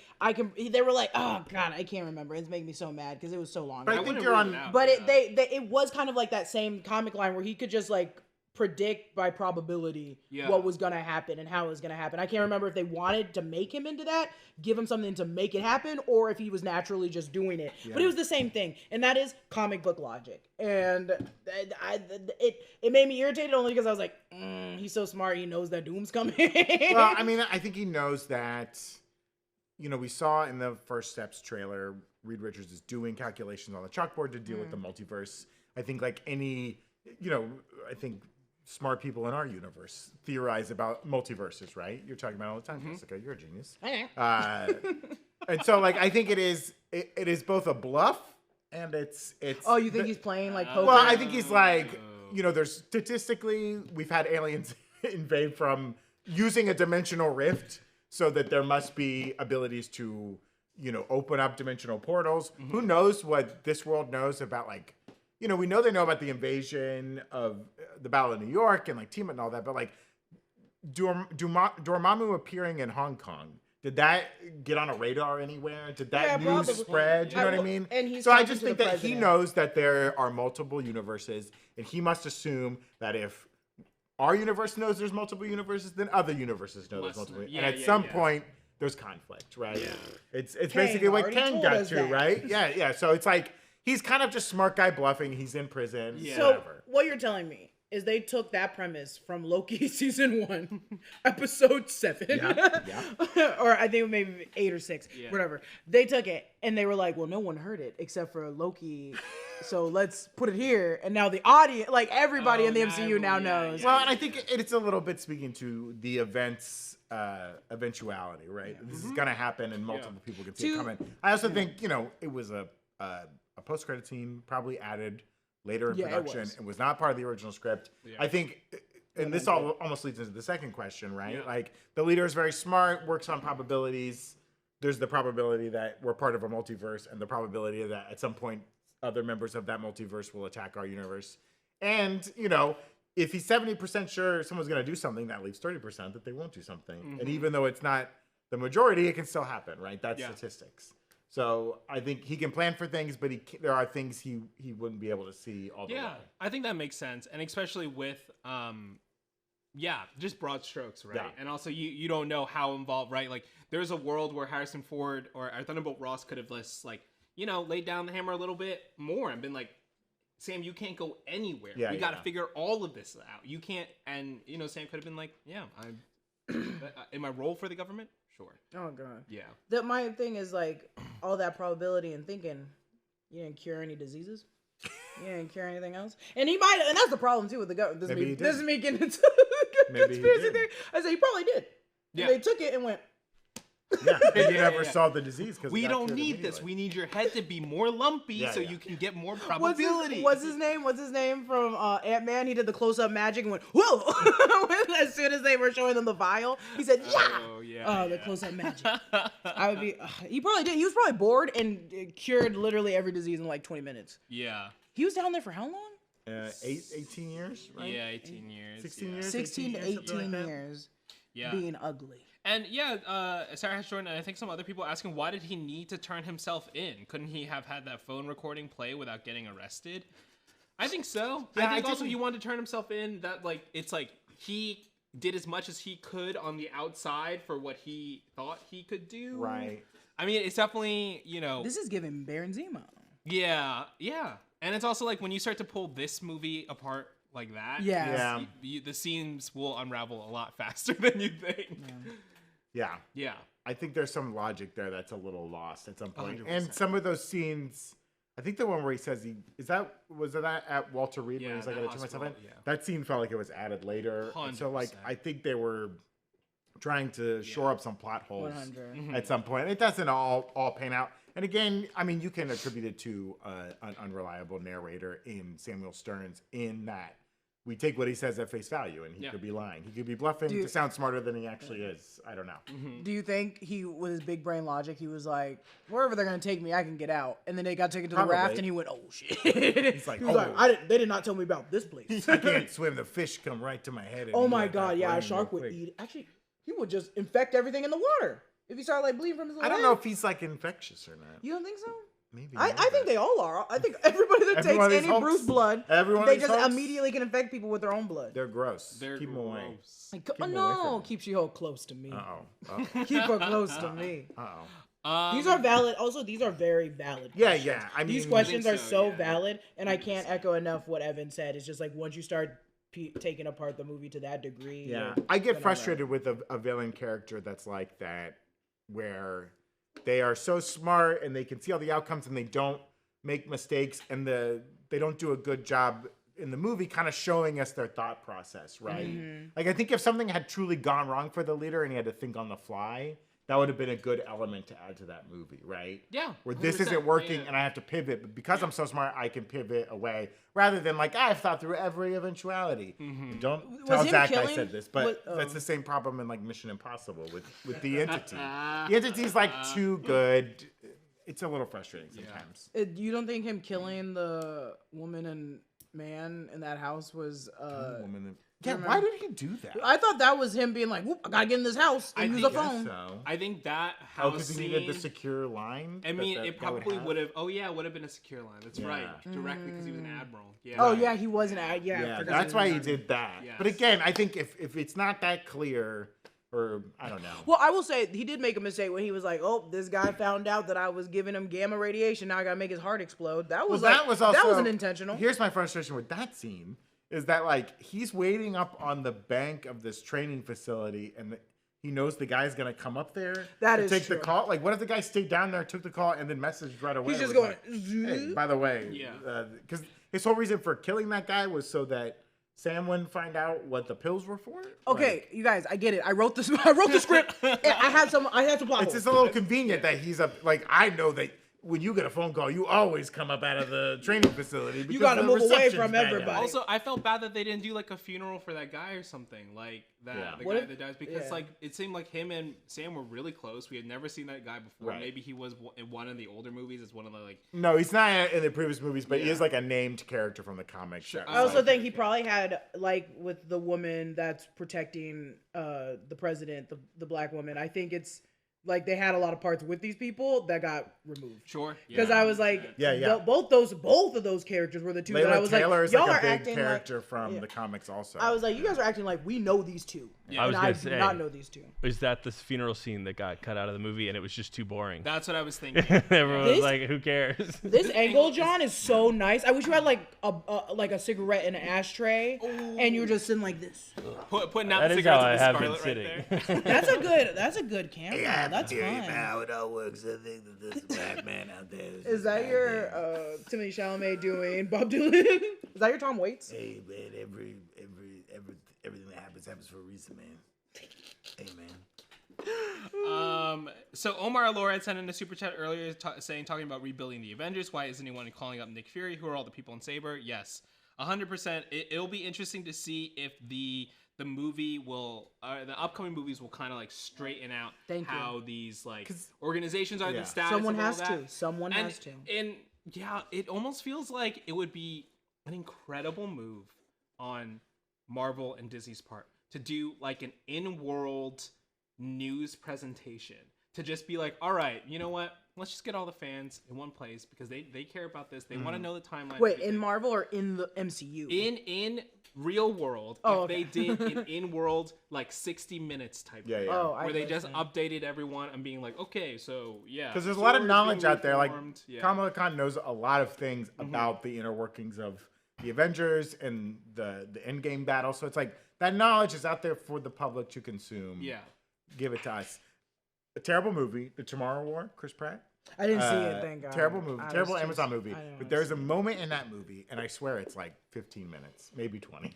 they were like, oh, God, I can't remember. It's making me so mad because it was so long. But I think you're on. But it was kind of like that same comic line where he could just, like, predict by probability what was going to happen and how it was going to happen. I can't remember if they wanted to make him into that, give him something to make it happen, or if he was naturally just doing it. Yeah. But it was the same thing, and that is comic book logic. And it made me irritated only because I was like, he's so smart, he knows that Doom's coming. Well, I mean, I think he knows that, we saw in the First Steps trailer, Reed Richards is doing calculations on the chalkboard to deal with the multiverse. I think like any, I think smart people in our universe theorize about multiverses, right? You're talking about all the time, Jessica. You're a genius. And so, like, I think it is both a bluff and it's. Oh, you think he's playing like poker? Well, I think he's like, there's statistically, we've had aliens invade from using a dimensional rift, so that there must be abilities to, open up dimensional portals. Mm-hmm. Who knows what this world knows about, like, we know they know about the invasion of the Battle of New York and like Tiamat and all that, but like Dormammu appearing in Hong Kong, did that get on a radar anywhere? Did that news spread? You know what I mean? And so I just think that he knows that there are multiple universes, and he must assume that if our universe knows there's multiple universes, then other universes know there's multiple. And at some point, there's conflict, right? Yeah. It's basically what Ken got to, right? Yeah. So it's like he's kind of just smart guy bluffing. He's in prison. Yeah. So what you're telling me is they took that premise from Loki season 1, episode 7, or I think maybe 8 or 6, whatever. They took it and they were like, well, no one heard it except for Loki, so let's put it here. And now the audience, like everybody in the MCU now knows. Well, and I think it's a little bit speaking to the events eventuality, right? This is gonna happen and multiple people can see it coming. I also think it was a post-credit scene, probably added later in production, and was not part of the original script. I think, and this almost leads into the second question, right? Like, the leader is very smart, works on probabilities. There's the probability that we're part of a multiverse, and the probability that at some point other members of that multiverse will attack our universe. And, if he's 70% sure someone's going to do something, that leaves 30% that they won't do something. Mm-hmm. And even though it's not the majority, it can still happen, right? That's statistics. So I think he can plan for things, but there are things he wouldn't be able to see all the way. Yeah, I think that makes sense. And especially with, just broad strokes, right? Yeah. And also you don't know how involved, right? Like, there's a world where Harrison Ford or Thunderbolt Ross could have just, like, laid down the hammer a little bit more and been like, Sam, you can't go anywhere. We got to figure all of this out. You can't, and, Sam could have been like, I'm in my role for the government. Sure. Oh god. Yeah. My thing is like all that probability and thinking. You didn't cure any diseases. You didn't cure anything else. And he might, and that's the problem too with the government. This is me getting into conspiracy theory. I say he probably did. Yeah. And they took it and went. Yeah, you never saw the disease because we don't need this. We need your head to be more lumpy so you can get more probability. What's his name? What's his name from Ant-Man? He did the close-up magic and went, whoa! As soon as they were showing them the vial, he said, the close-up magic. I would be. He probably did. He was probably bored and cured literally every disease in like 20 minutes. Yeah. He was down there for how long? 18 years, right? Yeah, 18 years. 16 years. 16 to 18 years. Yeah. Being ugly. And Sarah Hatch Jordan, and I think some other people asking, why did he need to turn himself in? Couldn't he have had that phone recording play without getting arrested? I think so. Yeah, I think also he wanted to turn himself in. That it's like he did as much as he could on the outside for what he thought he could do. Right. I mean, it's definitely This is giving Baron Zemo. Yeah. And it's also like when you start to pull this movie apart like that, the scenes will unravel a lot faster than you think. Yeah. I think there's some logic there that's a little lost at some point. 100%. And some of those scenes, I think the one where he says was that at Walter Reed when he was like, I gotta turn myself in? Yeah. That scene felt like it was added later. 100%. So like I think they were trying to shore up some plot holes 100. at some point. It doesn't all pan out. And again, I mean, you can attribute it to an unreliable narrator in Samuel Stearns in that we take what he says at face value, and he could be lying. He could be bluffing to sound smarter than he actually is. I don't know. Mm-hmm. Do you think he, with his big brain logic, he was like, wherever they're going to take me, I can get out. And then they got taken to the raft, and he went, oh, shit. He's like, they did not tell me about this place. I can't swim. The fish come right to my head. Oh, my God. Yeah, a shark would eat. Actually, he would just infect everything in the water. If he started, like, bleeding from his leg. I don't know if he's, like, infectious or not. You don't think so? Maybe. I think they all are. I think everybody that takes any Bruce blood, they just immediately can infect people with their own blood. They're gross. Keep them away. Keep She-Hulk close to me. Uh-oh. Keep her close to me. Uh-oh. These are valid. Also, these are very valid questions. Yeah. I mean, these questions are so valid, and I can't echo enough what Evan said. It's just like once you start taking apart the movie to that degree. Yeah. I get frustrated with a villain character that's like that, where they are so smart and they can see all the outcomes and they don't make mistakes and they don't do a good job in the movie kind of showing us their thought process, right? Mm-hmm. Like, I think if something had truly gone wrong for the leader and he had to think on the fly, that would have been a good element to add to that movie, right? Yeah, Where this 100%. isn't working Yeah. and I have to pivot, but because I'm so smart, I can pivot away rather than like I've thought through every eventuality. And don't tell him Zach I killing- said this, but that's the same problem in like Mission Impossible with the entity. The entity's like too good. It's a little frustrating sometimes. You don't think him killing the woman and man in that house was Why did he do that? I thought that was him being like, "Whoop, I gotta get in this house and use a guess phone." so. I think that Oh, house because he scene. needed the secure line. I mean, it probably would have. have. Oh yeah, it would have been a secure line. That's right, directly because he was an admiral. Yeah. Oh yeah, he wasn't. I Yeah, forgot that's he why was he an did that. Yes. But again, I think if it's not that clear, or I don't know. Well, I will say he did make a mistake when he was like, "Oh, this guy found out that I was giving him gamma radiation. Now I gotta make his heart explode." That was that was also that wasn't intentional. Here's my frustration with that scene: is that like he's waiting up on the bank of this training facility, and he knows the guy's gonna come up there That to is take true. the call. Like, what if the guy stayed down there, took the call, and then messaged right away? He's just was going, like, hey, by the way, because his whole reason for killing that guy was so that Sam wouldn't find out what the pills were for. Okay, Like, you guys, I get it. I wrote this. I wrote the script. And I had some plot it's holes. just a little convenient that he's up. Like, I know that when you get a phone call, you always come up out of the training facility. Because gotta the move away reception's from bad. everybody. Also, I felt bad that they didn't do like a funeral for that guy or something like that. Yeah. The What guy if- that dies because yeah. like it seemed like him and Sam were really close. We had never seen that guy before. Right. Maybe he was in one of the older movies. It's one of the like. No, he's not in the previous movies, but he is like a named character from the comics. That I was also like- think he probably had like with the woman that's protecting the president, the black woman. I think it's like they had a lot of parts with these people that got removed. Sure. Because I was like, Yeah. both of those characters were the two that I Layla was Taylor like, is y'all like are a big acting character like. from the comics also. I was like, you guys are acting like we know these two. Yeah. I was And gonna do say, not know these two. is that this funeral scene that got cut out of the movie and it was just too boring? That's what I was thinking. Everyone This- was like, who cares? This angle, John, is so nice. I wish you had like a cigarette in an ashtray, and you were just sitting like this. Putting out That the is how cigarettes I with have the been Scarlet right sitting. there. That's a good camera. That's fun. it all works. I think that there's a black man out there. Is that your Timothy Chalamet doing Bob Dylan? Is that your Tom Waits? Hey man, everything that happens for a reason, man. Hey man. So Omar Alora had sent in a super chat earlier talking about rebuilding the Avengers. Why isn't anyone calling up Nick Fury? Who are all the people in Saber? Yes, 100%. It'll be interesting to see if the movie will, the upcoming movies will kind of like straighten out how these like organizations are, the status. Someone of all has that. to. Someone has to. And yeah, it almost feels like it would be an incredible move on Marvel and Disney's part to do like an in-world news presentation, to just be like, all right, you know what, let's just get all the fans in one place because they care about this, they want to know the timeline. Wait, in Marvel or in the MCU? In real world, they did an in-world like 60 minutes type Yeah, thing, yeah. Oh, I where they get just it. updated everyone and being like, okay, so yeah, Because there's a lot of Sword knowledge being out there. Like reformed. Yeah. Kamala Khan knows a lot of things about the inner workings of the Avengers and the Endgame battle. So it's like that knowledge is out there for the public to consume. Yeah. Give it to us. A terrible movie, The Tomorrow War, Chris Pratt. I didn't see it, thank God. Terrible movie, I terrible was Amazon just- movie. I didn't But wanna there's see a moment in that movie, and I swear it's like 15 minutes, maybe 20.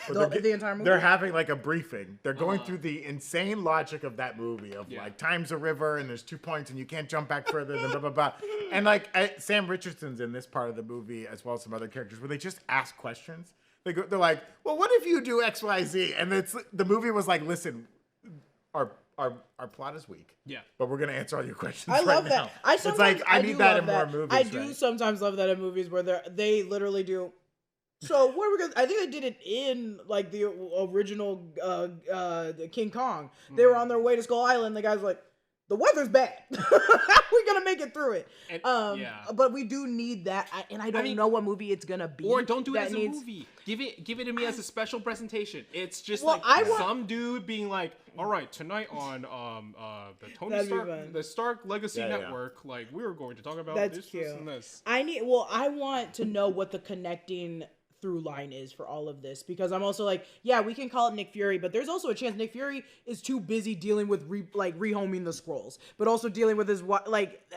The entire movie? They're having like a briefing. They're going through the insane logic of that movie of like time's a river and there's 2 points and you can't jump back further than blah, blah, blah. And like Sam Richardson's in this part of the movie as well as some other characters where they just ask questions. They're like, well, what if you do X, Y, Z? And the movie was like, listen, our plot is weak. Yeah. But we're gonna answer all your questions. I love right that. now. I It's sometimes like I do need that love in more that. movies. I do right? sometimes love that in movies where they literally do. So what are we gonna? I think they did it in like the original King Kong. They were on their way to Skull Island. The guy's like, the weather's bad. We're gonna make it through it. And- But we do need that, and I don't know what movie it's gonna be. Or don't do it that as a needs- movie. Give it to me as a special presentation. It's just Well, like I want- some dude being like, "All right, tonight on the Tony That'd be Stark, fun. the Stark Legacy Yeah, yeah. Network, like we're going to talk about That's this, cute. this, and this." I want to know what the connecting through line is for all of this, because I'm also like, yeah, we can call it Nick Fury, but there's also a chance Nick Fury is too busy dealing with rehoming the scrolls, but also dealing with his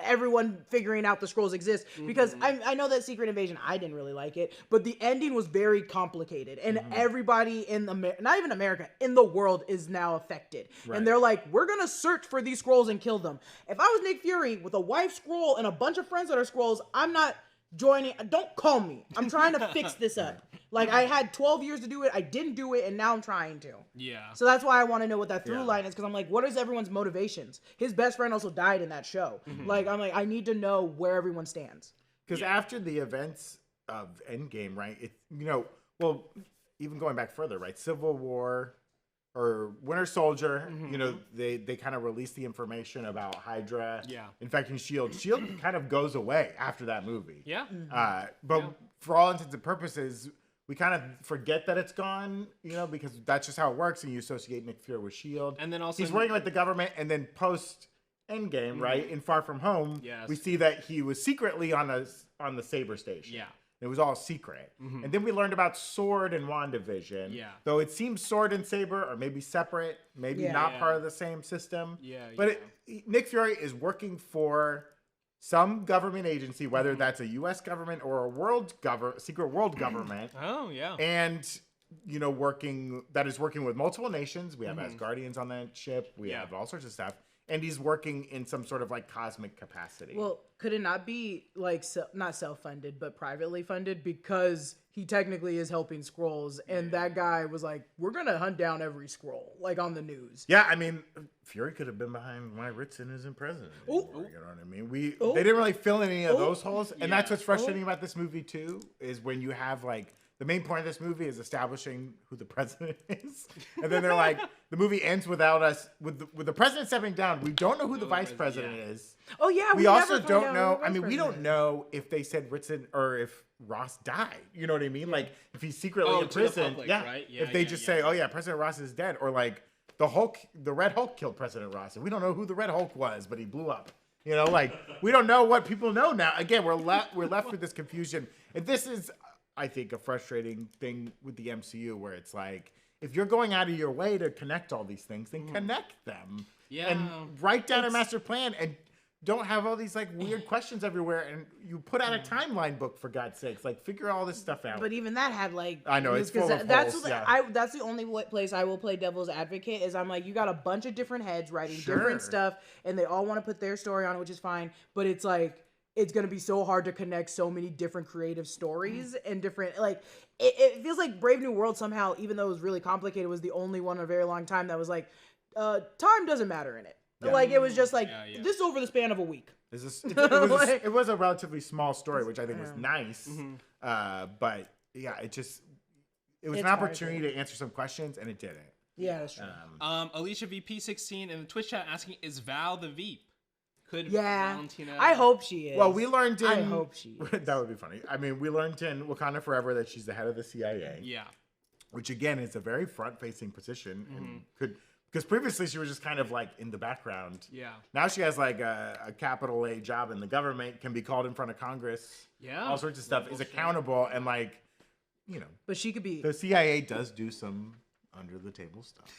everyone figuring out the scrolls exist, because I know that Secret Invasion, I didn't really like it, but the ending was very complicated, and everybody in not even America, in the world is now affected, and they're like, we're gonna search for these scrolls and kill them. If I was Nick Fury with a wife scroll and a bunch of friends that are scrolls, I'm not joining. Don't call me. I'm trying to fix this up. Like, I had 12 years to do it. I didn't do it, and now I'm trying to. Yeah. So that's why I want to know what that through line is, because I'm like, what is everyone's motivations? His best friend also died in that show. Like, I'm like, I need to know where everyone stands. Because after the events of Endgame, right? It, well, even going back further, right? Civil War or Winter Soldier, they kind of released the information about Hydra infecting S.H.I.E.L.D. S.H.I.E.L.D. kind of goes away after that movie. Yeah. But for all intents and purposes, we kind of forget that it's gone, because that's just how it works, and you associate Nick Fury with S.H.I.E.L.D. And then also he's working with the government, and then post Endgame, right, in Far From Home, we see that he was secretly on the Saber Station. Yeah. It was all secret. And then we learned about Sword and WandaVision. Yeah. Though it seems Sword and Saber are maybe separate, maybe not part of the same system. But Nick Fury is working for some government agency, whether that's a U.S. government or a secret world government. Oh, yeah. And, working with multiple nations. We have Asgardians on that ship. We have all sorts of stuff. And he's working in some sort of cosmic capacity. Well, could it not be not self-funded, but privately funded? Because he technically is helping Skrulls, and that guy was like, we're going to hunt down every Skrull, on the news. Yeah, I mean, Fury could have been behind why Ritson isn't president. Ooh. You know what I mean? They didn't really fill in any of those holes. And that's what's frustrating about this movie, too, is when you have, the main point of this movie is establishing who the president is. And then they're like, the movie ends without us, with the president stepping down. We don't know who the vice president is. Oh, yeah. We also don't know. I mean, we don't know if they said Ritson or if Ross died. You know what I mean? Like, if he's secretly in prison. Right? If they just say, oh, yeah, President Ross is dead. Or, the Red Hulk killed President Ross. And we don't know who the Red Hulk was, but he blew up. We don't know what people know now. Again, we're left with this confusion. And this is, I think, a frustrating thing with the MCU, where it's like, if you're going out of your way to connect all these things, then connect them. Yeah. And write down a master plan, and don't have all these weird questions everywhere. And you put out a timeline book, for God's sakes. Figure all this stuff out. But even that had I know, it's full of that's holes, that's the only place I will play devil's advocate, is I'm like, you got a bunch of different heads writing different stuff, and they all want to put their story on it, which is fine. But it's it's going to be so hard to connect so many different creative stories and different, it feels like Brave New World somehow, even though it was really complicated, was the only one in a very long time that was time doesn't matter in it. Yeah. It was just this over the span of a week. It was a relatively small story, which I think was nice. But yeah, it was an opportunity to answer some questions, and it didn't. Yeah, that's true. Alicia VP16 in the Twitch chat asking, is Val the Veep? Could Valentina... I hope she is. Well, we learned in... I hope she is. That would be funny. I mean, we learned in Wakanda Forever that she's the head of the CIA. Yeah. Which, again, is a very front-facing position. And because previously she was just kind of in the background. Yeah. Now she has a capital A job in the government, can be called in front of Congress. Yeah. All sorts of stuff. Is accountable and But she could be... The CIA does do some under-the-table stuff.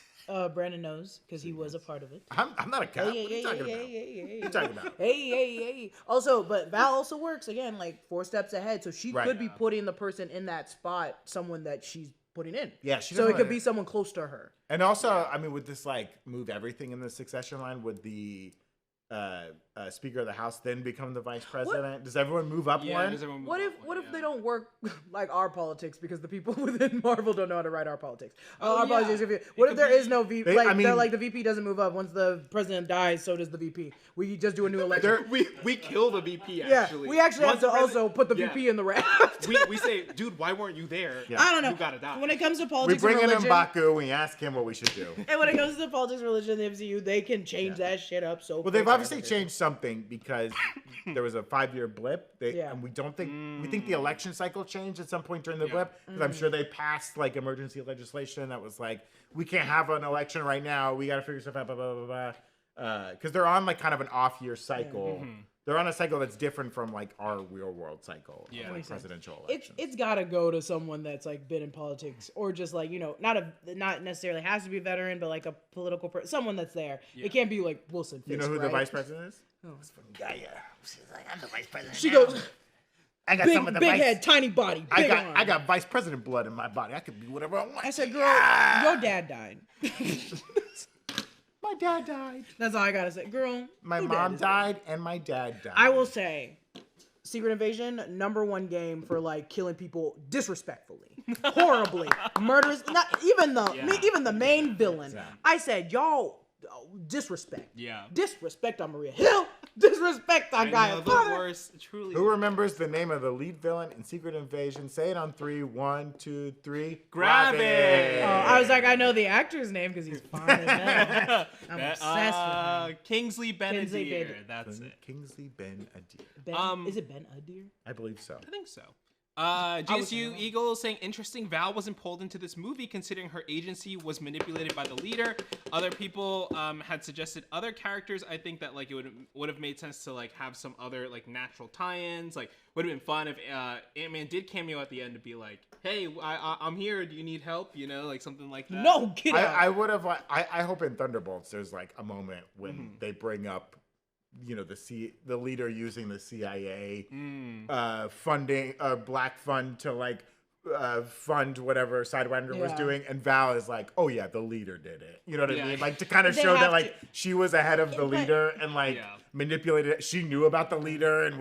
Brandon knows, because he was a part of it. I'm not a cop. What are you talking about? What are you talking about? Hey. Also, but Val also works, again, 4 steps ahead. So she could be putting the person in that spot, someone that she's putting in. Yeah. So it could be someone close to her. And also, I mean, with this, move everything in the succession line, would the Speaker of the House then become the Vice President? Does everyone move up one? What if they don't work like our politics, because the people within Marvel don't know how to write our politics? What if there is no VP? The VP doesn't move up. Once the president dies, so does the VP. We just do a new election. We kill the VP, actually. Yeah, we actually have to also put the VP in the raft. we say, dude, why weren't you there? Yeah. I don't know. You gotta die. When it comes to politics, we bring and religion, in M'Baku, we ask him what we should do. And when it comes to politics, religion, the MCU, they can change that shit up so. Well, they've obviously changed something, because there was a 5-year blip. And we don't think we think the election cycle changed at some point during the blip, because I'm sure they passed emergency legislation that was we can't have an election right now. We got to figure stuff out. Blah blah blah blah. Because they're on kind of an off-year cycle They're on a cycle that's different from like our real world cycle Yeah. of like Makes sense. presidential It's elections. gotta go to someone that's like been in politics, or just like, you know, not necessarily has to be a veteran, but like a political someone that's there. Yeah. It can't be like Wilson Fisk, You know who the right? vice president is? Oh. This fucking guy, yeah. She's like, I'm the vice president. She now. goes I got big, some of the big vice. head, tiny body, I big got arm. I got vice president blood in my body. I could be whatever I want. I said, girl, Yeah. your dad died. My dad died. That's all I gotta say, girl. My your dad mom is dead. died and my dad died. I will say, Secret Invasion, #1 game for like killing people disrespectfully, horribly, murderous. Not even the main villain. Yeah. I said, y'all disrespect. Yeah. Disrespect on Maria Hill. Disrespect on I Guy know of the Father. worst. Truly. Who remembers the name of the lead villain in Secret Invasion? Say it on 3. 1, 2, 3. Grab it. I was like, I know the actor's name because he's fine as hell. I'm obsessed with him. Kingsley Kingsley Benadir. Ben- That's it. Kingsley Ben Adir. Ben, is it Ben Adir? I believe so. I think so. was GSU wrong. Eagle saying interesting. Val wasn't pulled into this movie considering her agency was manipulated by the leader. Other people had suggested other characters. I think that like it would have made sense to like have some other like natural tie-ins. Like would have been fun if Ant-Man did cameo at the end to be like, hey, I'm here. Do you need help? You know, like something like that. No, get out. I would have. I hope in Thunderbolts there's like a moment when they bring up, you know, the leader using the CIA funding black fund to like fund whatever Sidewinder was Yeah. doing, and Val is like, oh yeah, the leader did it. You know what Yeah. I mean? Like to kind of They show that have like she was ahead of the But- leader and like Yeah. manipulated it. She knew about the leader and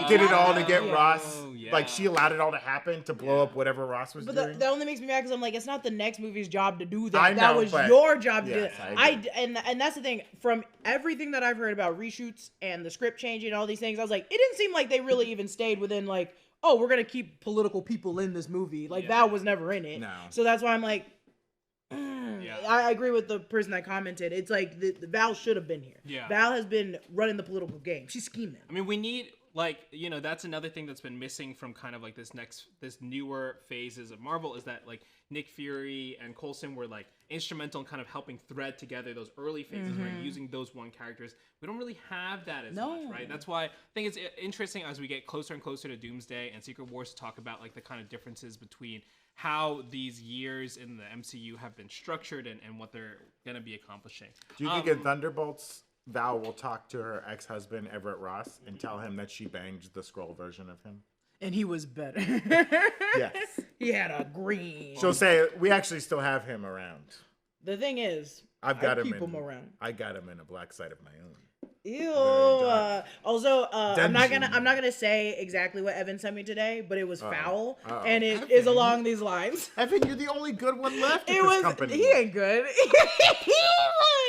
did it all to get Yeah. Ross. Oh, yeah. Like she allowed it all to happen to blow up whatever Ross was But doing. that only makes me mad because I'm like, it's not the next movie's job to do that. I That know, was but- your job to do Yes, that. I agree. And that's the thing. From everything that I've heard about reshoots and the script changing and all these things, I was like, it didn't seem like they really even stayed within like, oh, we're gonna keep political people in this movie. Like Yeah. that was never in it. No. So that's why I'm like, Yeah. I agree with the person that commented. It's like the Val should have been here. Yeah. Val has been running the political game. She's scheming. I mean, we need like, you know, that's another thing that's been missing from kind of like this newer phases of Marvel is that like Nick Fury and Coulson were like instrumental in kind of helping thread together those early phases where you're using those one characters. We don't really have that as No. much, right? That's why I think it's interesting as we get closer and closer to Doomsday and Secret Wars to talk about like the kind of differences between how these years in the MCU have been structured and what they're going to be accomplishing. Do you think in Thunderbolts, Val will talk to her ex-husband Everett Ross and tell him that she banged the Skrull version of him? And he was better. Yes. He had a green. She'll say, we actually still have him around. The thing is, I've got I him keep him in, around. I got him in a black side of my own. Ew. dark. Also, I'm not Dungeon. gonna say exactly what Evan sent me today, but it was foul, Uh-oh. and it is along these lines. Evan, you're the only good one left in It this was. company. He ain't good. He's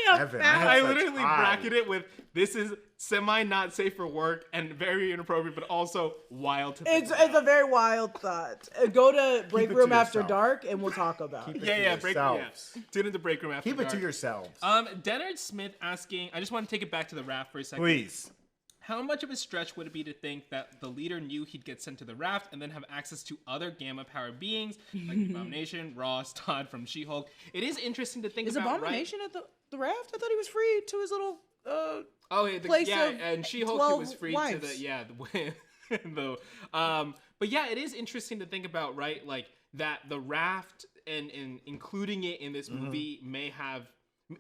like a Evan, foul. I I have such literally eyes. bracket it with this is semi not safe for work and very inappropriate, but also wild to think It's about. a very wild thought. Go to Break it Room to After yourself. dark, and we'll talk about Keep it. it yeah, to break yourselves. Tune into Break Room after Keep it dark. to yourselves. Dennard Smith asking, I just want to take it back to the Raft for a second. Please. How much of a stretch would it be to think that the leader knew he'd get sent to the Raft and then have access to other gamma-powered beings like Abomination, Ross, Todd from She-Hulk? It is interesting to think Is about, Abomination at the raft? I thought he was free to his little. right? place yeah, of and She-Hulk 12 was free wives. to but yeah, it is interesting to think about, right? Like that the Raft and including it in this movie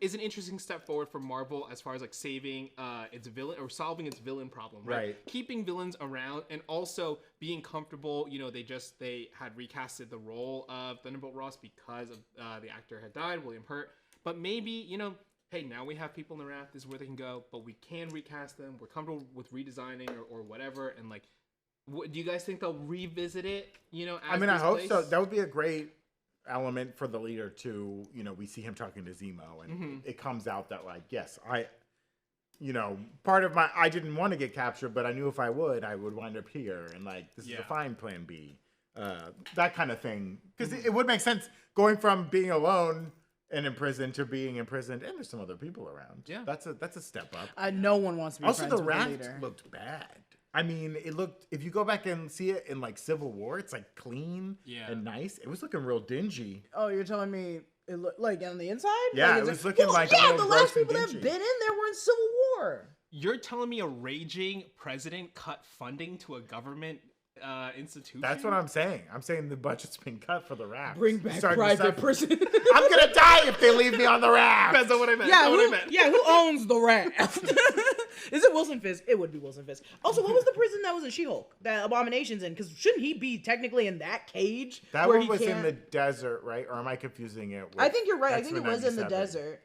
is an interesting step forward for Marvel as far as like saving its villain or solving its villain problem, right? Keeping villains around and also being comfortable. You know, they had recasted the role of Thunderbolt Ross because of the actor had died, William Hurt. But maybe, you know, hey, now we have people in the Raft. This is where they can go, but we can recast them. We're comfortable with redesigning or whatever. And like, do you guys think they'll revisit it? You know, as I this hope place? so. That would be a great element for the leader to, you know, we see him talking to Zemo and it comes out that like, yes, part of I didn't want to get captured, but I knew if I would wind up here. And like, this is a fine plan B, that kind of thing. Because it would make sense going from being alone and imprisoned to being imprisoned. And there's some other people around. Yeah. That's a step up. No one wants to be Also, friends the with Raft leader. looked bad. I mean, it looked, if you go back and see it in like Civil War, it's like clean and nice. It was looking real dingy. Oh, you're telling me it looked like on the inside? Yeah, Like, it was looking like a yeah. little The last gross and people that dingy. have been in there were in Civil War. You're telling me a raging president cut funding to a government institution? That's what I'm saying. I'm saying the budget's been cut for the Raft. Bring back private prison. I'm gonna die if they leave me on the Raft. That's not what I meant. Yeah, That's what I meant. who owns the Raft? Is it Wilson Fisk? It would be Wilson Fisk. Also, what was the prison that was in She-Hulk that Abomination's in? Because shouldn't he be technically in that cage? That where one he was in can't- the desert, right? Or am I confusing it? With I think you're right. I think it X-Men was in the 97? desert.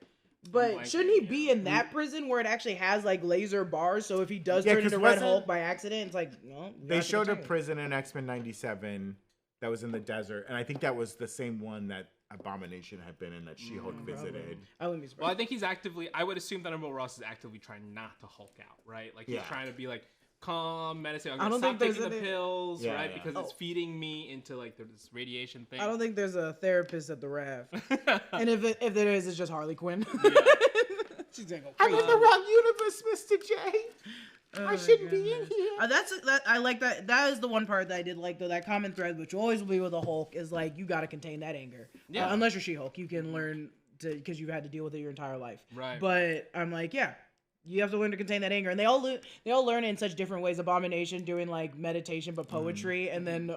But Like shouldn't he be in that prison where it actually has like laser bars? So if he does Yeah, turn 'cause into Red wasn't- Hulk by accident, it's like, no. They showed a prison in X-Men 97 that was in the desert, and I think that was the same one that Abomination had been in that She-Hulk visited. I wouldn't be surprised. Well, I think he's actively. I would assume Thunderbolt Ross is actively trying not to Hulk out, right? Like he's Yeah. trying to be like calm, meditating. I'm I gonna don't stop think taking the there's any- pills, Yeah, right? yeah. Because it's feeding me into like this radiation thing. I don't think there's a therapist at the Raft. And if there is, it's just Harley Quinn. She's gonna go I'm crazy. in the wrong universe, Mr. J. I shouldn't be in here. I like that. That is the one part that I did like, though. That common thread, which will always be with a Hulk, is like you got to contain that anger. Yeah. Unless you're She-Hulk, you can learn to because you've had to deal with it your entire life. Right. But I'm like, yeah, you have to learn to contain that anger, and they all learn it in such different ways. Abomination doing like meditation but poetry, and then.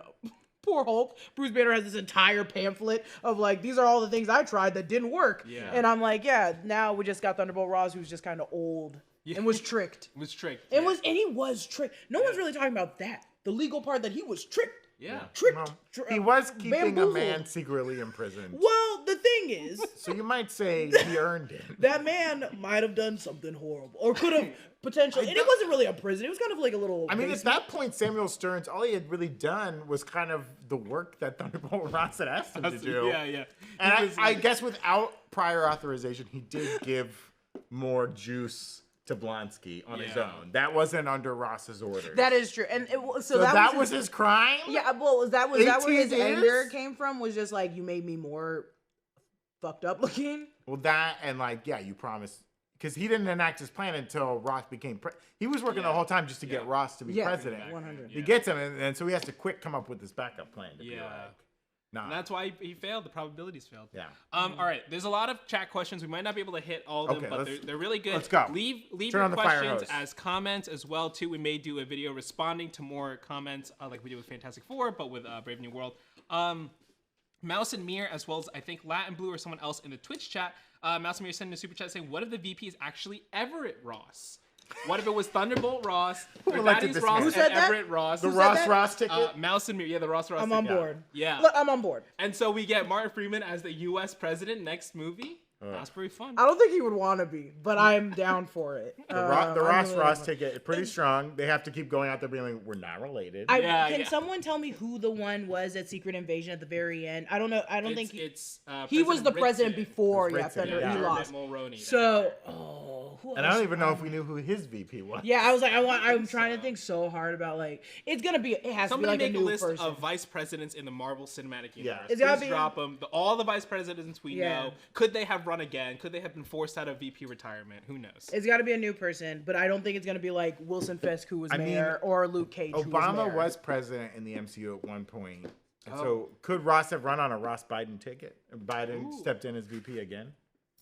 Poor Hulk. Bruce Banner has this entire pamphlet of like, these are all the things I tried that didn't work. Yeah. And I'm like, yeah, now we just got Thunderbolt Ross, who's just kind of old and was tricked. was tricked. And he was tricked. No one's really talking about that. The legal part that he was tricked. Yeah. Tricked. Well, he was keeping a bamboozled. man secretly imprisoned. Well, the thing is, So you might say he earned it. that man might have done something horrible, or could have potentially. And it wasn't really a prison. It was kind of like a little. I mean, at basement. that point, Samuel Stearns, all he had really done was kind of the work that Thunderbolt Ross had asked him to do. Yeah, yeah. And He was, I guess without prior authorization, he did give more juice to Blonsky on his Yeah. own. That wasn't under Ross's orders. That is true, and so that was his crime? Yeah, well, was that where 18 his years? anger came from? Was just like, you made me more fucked up looking. Well, that and like, yeah, you promised. Because he didn't enact his plan until Ross became president. He was working the whole time just to get Ross to be president. 100. He gets him, and so he has to quick come up with this backup plan to be Yeah. like, nah. And that's why he failed. The probabilities failed. Yeah. All right. There's a lot of chat questions. We might not be able to hit all of them, Okay, but let's- they're really good. let's go. Leave Turn your on the fire questions hose. as comments as well too. We may do a video responding to more comments like we did with Fantastic Four, but with Brave New World. Mouse and Mir, as well as I think Latin Blue or someone else in the Twitch chat. Mouse and Mir sending a super chat saying, "What if the VP is actually Everett Ross? What if it was Thunderbolt Ross, or elected Thaddeus this Ross, man? and Who said that? Everett Ross? The said Ross that? Ross ticket? Mouse and Mir, the Ross Ross. I'm on ticket. board. Yeah. Look, I'm on board. And so we get Martin Freeman as the U.S. president next movie. That's pretty fun. I don't think he would want to be, but I'm down for it. The Ross Ross ticket is pretty strong. They have to keep going out there being like, we're not related. Can someone tell me who the one was at Secret Invasion at the very end? I don't know. I don't think he was the president before. It was Yeah, Ritson, Thunder, yeah. he lost. Mulroney. So, who and I else? don't even know if we knew who his VP was. Yeah, I was like, I'm trying to think so hard about like it's gonna be. It has Somebody to be like make a new list person. of vice presidents in the Marvel Cinematic Universe. It's gotta Please be- drop them. All the vice presidents we Yeah. know. Could they have run again? Could they have been forced out of VP retirement? Who knows? It's got to be a new person, but I don't think it's gonna be like Wilson Fisk, who was mayor, or Luke Cage, who was Obama mayor. was president in the MCU at one point. And so could Ross have run on a Ross Biden ticket? Biden stepped in as VP again?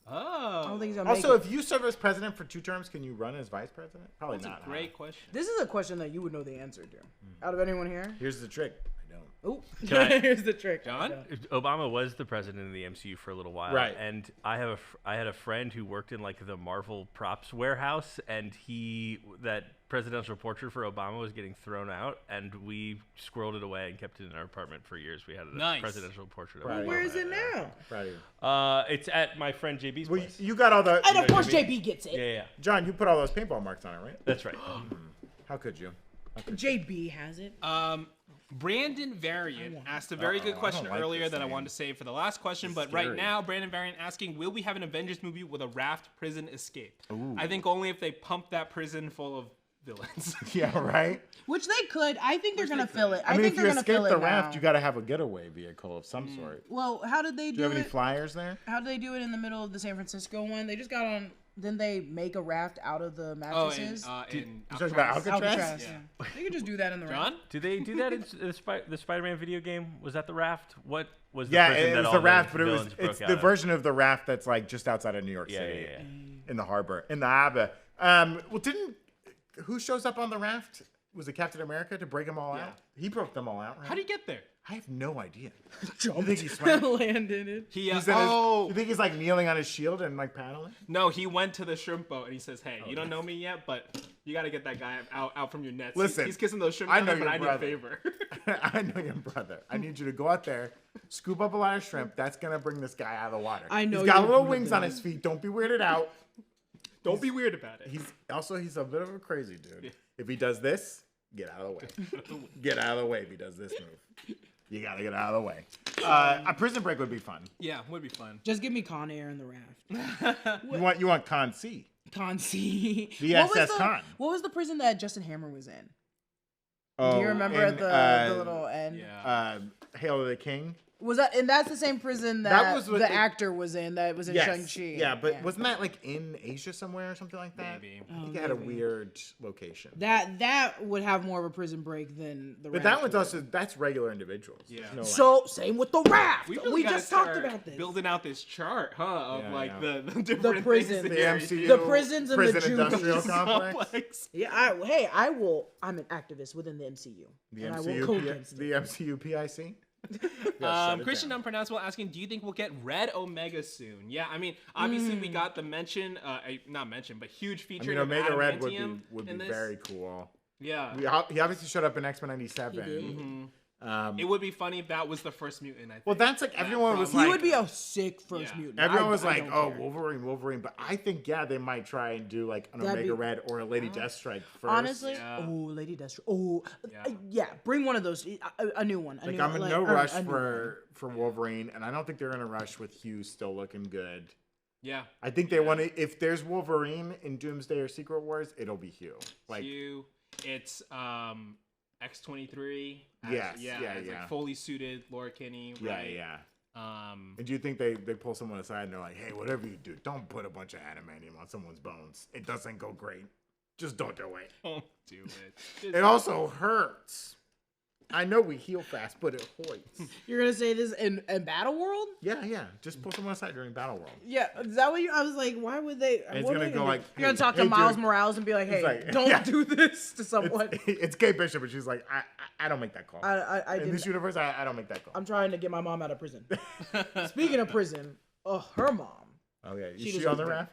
Oh, I don't think he's gonna Also, make it. if you serve as president for 2 terms, can you run as vice president? Probably that's not. a great question. This is a question that you would know the answer to. Out of anyone here? Here's the trick. I don't. Oh, Can I- here's the trick. John? Obama was the president of the MCU for a little while, Right. And I had a friend who worked in like the Marvel props warehouse, and that presidential portrait for Obama was getting thrown out, and we squirreled it away and kept it in our apartment for years. We had a Nice. presidential portrait of Right. Obama. Where is it now? Proud of you. It's at my friend JB's Well, place. you got all the. And of course, JB gets it. Yeah, John, you put all those paintball marks on it, right? that's right. How could you? JB has it. Brandon Variant asked a very good question I don't like earlier this that I name. wanted to save for the last question, but scary. right now, Brandon Variant asking, will we have an Avengers movie with a Raft prison escape? I think only if they pump that prison full of villains. Yeah, right? Which they could. I think they're gonna fill it. I mean, think if you they're gonna escape fill the it raft, now. you got to have a getaway vehicle of some sort. Well, how did they Do do, you have any it? flyers there? How did they do it in the middle of the San Francisco one? They just got on. Didn't they make a raft out of the Oh, mattresses? and You talking about Alcatraz. Alcatraz? Yeah. They could just do that in the raft. John? Do they do that in the Spider-Man video game? Was that the Raft? What was the Yeah, prison it that was all the raft, but villains it's broke the out of? version of the raft that's like just outside of New York Yeah, City yeah, yeah. in the harbor, in the Ave. Well, who shows up on the raft? Was it Captain America to break them all out? He broke them all out, right? How do you get there? I have no idea. Jumped. You think he swam? Landed it. He You think he's like kneeling on his shield and like paddling? no, he went to the shrimp boat and he says, "Hey, you don't know me yet, but you got to get that guy out from your nets. Listen, he's kissing those shrimp. I know but your I need a brother. favor." I know your brother. I need you to go out there, scoop up a lot of shrimp. That's gonna bring this guy out of the water. I know He's got your little brother. wings on his feet. Don't be weirded out. Don't be weird about it. He's a bit of a crazy dude. If he does this, get out of the way. Get out of the way if he does this move. You gotta get out of the way. A prison break would be fun. Yeah, would be fun. Just give me Con Air in the raft. You want Con C. Con C. The What was SS Con. What was the prison that Justin Hammer was in? Oh, Do you remember and, the little end? Yeah. Hail to the King. Was that, and that's the same prison That that, was what the they- actor was in, that was in Shang-Chi. Yeah, but wasn't that like in Asia somewhere or something like that? Maybe. I think it had a weird location. That would have more of a prison break than the But raft that one's would. also that's regular individuals. Yeah. No, like- So same with the raft. We, We, really gotta just talked start about this. building out this chart, huh? Of Yeah, like yeah. the different prison. things the that MCU, The prisons and the prison industrial Jews. complex. Yeah, I will. I'm an activist within the MCU, The and I will MCU, go against it. the MCU PIC. Yeah, shut it Christian down. Unpronounceable asking, do you think we'll get Red Omega soon? Yeah, I mean, obviously we got the mention, not mention, but huge I feature mean, of Omega Red Adamantium would in be this. very cool. Yeah. He obviously showed up in X-Men '97. He did. It would be funny if that was the first mutant, I think. Well, that's like everyone was He like, would be a sick first Yeah. mutant. everyone I- was I like, don't oh, care. Wolverine. But I think they might try and do like an That'd Omega be- Red or a Lady Deathstrike first. Honestly, Yeah. oh, Lady Deathstroke. Oh, Yeah. yeah. Bring one of those. A new one. Like I'm in no rush for Wolverine, and I don't think they're in a rush with Hugh still looking good. Yeah. I think they want to. If there's Wolverine in Doomsday or Secret Wars, it'll be Hugh. Like Q, it's X-23. Yes, Yeah. yeah, It's yeah. like fully suited Laura Kinney. Right? yeah. Um, And do you think they pull someone aside and they're like, hey, whatever you do, don't put a bunch of adamantium on someone's bones. It doesn't go great. Just don't do it. don't do it. It also hurts. I know we heal fast, but it hurts. You're gonna say this in Battle World? Yeah. Just pull someone aside during Battle World. Yeah, is that what you? I was like, why would they? And it's what gonna are they go do? like, you're gonna hey, talk to hey, Miles dude. Morales and be like, hey, like, don't yeah. do this to someone. It's Kate Bishop, and she's like, I don't make that call. I In didn't. this universe, I don't make that call. I'm trying to get my mom out of prison. Speaking of prison, her mom. Oh yeah, is She she doesn't on the agree. raft?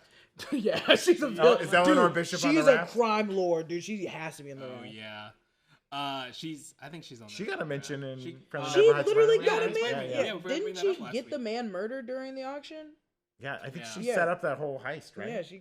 Yeah, she's a villain. is that Dude, Eleanor Bishop on the she's a raft? crime lord, dude. She has to be in the Oh raft. yeah. I think she's on. She there. got a mention in She- Friendly She Neighborhood literally Spider-Man. got a Yeah, man. yeah, yeah. We're Didn't bringing that she up last get week. the man murdered during the auction? Yeah, I think Yeah. she Yeah. set up that whole heist, right? Yeah, she.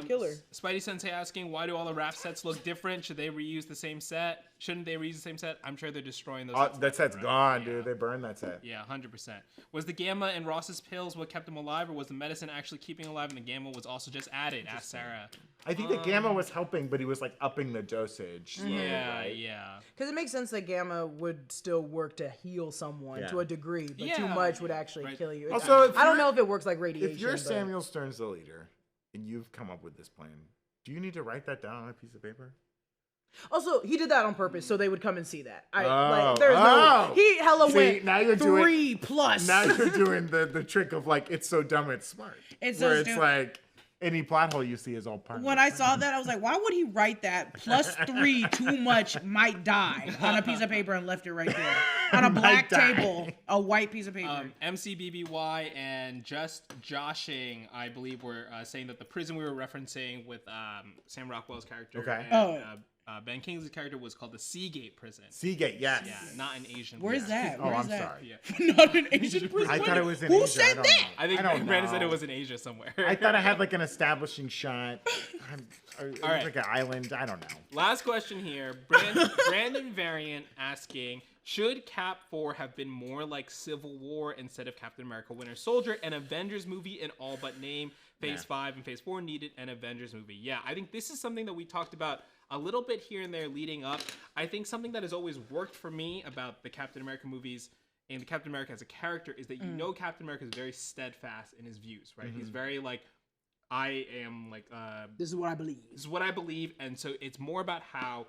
killer. Spidey Sensei asking, why do all the raft sets look different? Should they reuse the same set? Shouldn't they reuse the same set? I'm sure they're destroying those. sets That left set's and right. gone, Yeah. dude. They burned that set. Yeah, 100%. Was the gamma in Ross's pills what kept him alive, or was the medicine actually keeping him alive and the gamma was also just added? Asked Sarah. I think the gamma was helping, but he was like upping the dosage. slowly, Yeah, right? yeah. Because it makes sense that gamma would still work to heal someone Yeah. to a degree, but too Yeah. much would actually Right. kill you. Also, if I don't you're- know if it works like radiation. If you're but- Samuel Stearns, the leader, and you've come up with this plan, do you need to write that down on a piece of paper? Also, he did that on purpose so they would come and see that. Oh, Like, there's oh. no. He hella See, went now you're doing- 3+. Now you're doing the trick of like, it's so dumb, it's smart. It's so where it's stupid. like, any plot hole you see is all part of When the I plan. saw that, I was like, why would he write that +3 too much might die on a piece of paper and left it right there on a black die. table, a white piece of paper? MCBBY and Just Joshing, I believe, were saying that the prison we were referencing with Sam Rockwell's character Okay. and Ben Kingsley's character was called the Seagate prison. Seagate, yes. Yeah, not an Asian Where's prison. that? Oh, Where's I'm that? sorry. Yeah. Not an Asian prison. I thought it was in Who Asia. said I don't that? know. I think don't Brandon said know. it was in Asia somewhere. I thought I had like an establishing shot. It was right. like an island. I don't know. Last question here. Brandon Variant asking, should Cap 4 have been more like Civil War instead of Captain America Winter Soldier? An Avengers movie in all but name. Phase 5 and Phase 4 needed an Avengers movie. Yeah, I think this is something that we talked about a little bit here and there leading up. I think something that has always worked for me about the Captain America movies and the Captain America as a character is that you know Captain America is very steadfast in his views, right? He's very like, I am like This is what I believe. this is what I believe, and so it's more about how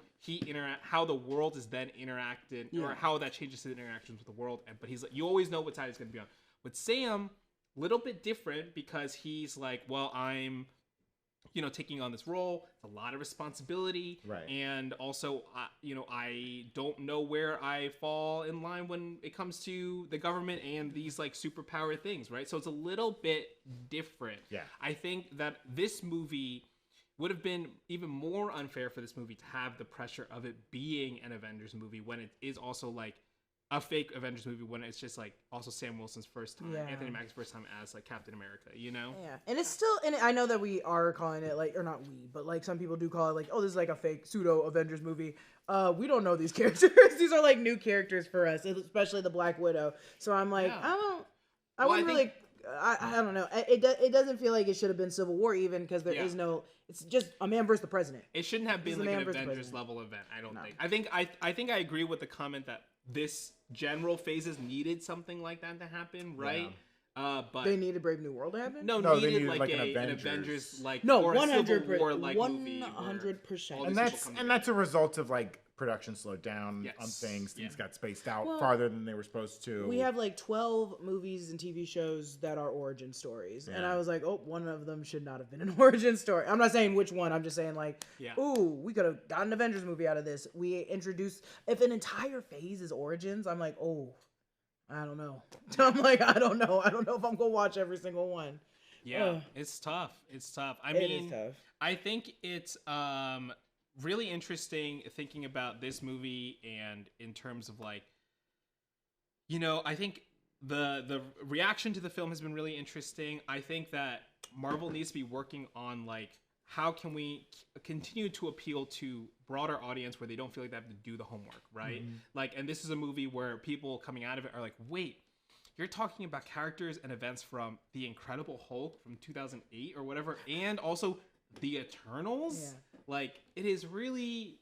how the world is then interacted, or how that changes his interactions with the world. But he's like, you always know what side he's going to be on. With Sam, little bit different because he's like, well, I'm taking on this role. It's a lot of responsibility. Right. And also, I don't know where I fall in line when it comes to the government and these like superpower things, right? So it's a little bit different. Yeah. I think that this movie would have been even more unfair for this movie to have the pressure of it being an Avengers movie when it is also like a fake Avengers movie, when it's just like also Sam Wilson's first time, Anthony Mackie's first time as like Captain America, Yeah, and it's still, and I know that we are calling it like, or not we, but like some people do call it like, oh, this is like a fake pseudo Avengers movie. We don't know these characters. These are like new characters for us, especially the Black Widow. So I'm like, I don't know. It doesn't feel like it should have been Civil War even, because there is no. It's just a man versus the president. It shouldn't have been like an Avengers level event. I don't think. I think I agree with the comment that this general phases needed something like that to happen, right? Yeah. But they needed Brave New World to happen. No, they needed like an Avengers. Avengers like no, or 100%, a Civil War like movie. 100%. And that's a result of like production slowed down on things. Things got spaced out farther than they were supposed to. We have like 12 movies and TV shows that are origin stories. And I was like, oh, one of them should not have been an origin story. I'm not saying which one. I'm just saying like, ooh, we could have gotten an Avengers movie out of this. We introduced, if an entire phase is origins, I'm like, oh, I don't know. I'm like, I don't know. I don't know if I'm going to watch every single one. Yeah, it's tough. It's tough. I It mean, is tough. I think it's really interesting thinking about this movie, and in terms of like, I think the reaction to the film has been really interesting. I think that Marvel needs to be working on like, how can we continue to appeal to broader audience where they don't feel like they have to do the homework, right? Like, and this is a movie where people coming out of it are like, wait, you're talking about characters and events from The Incredible Hulk from 2008 or whatever, and also The Eternals? Yeah. Like, it is really,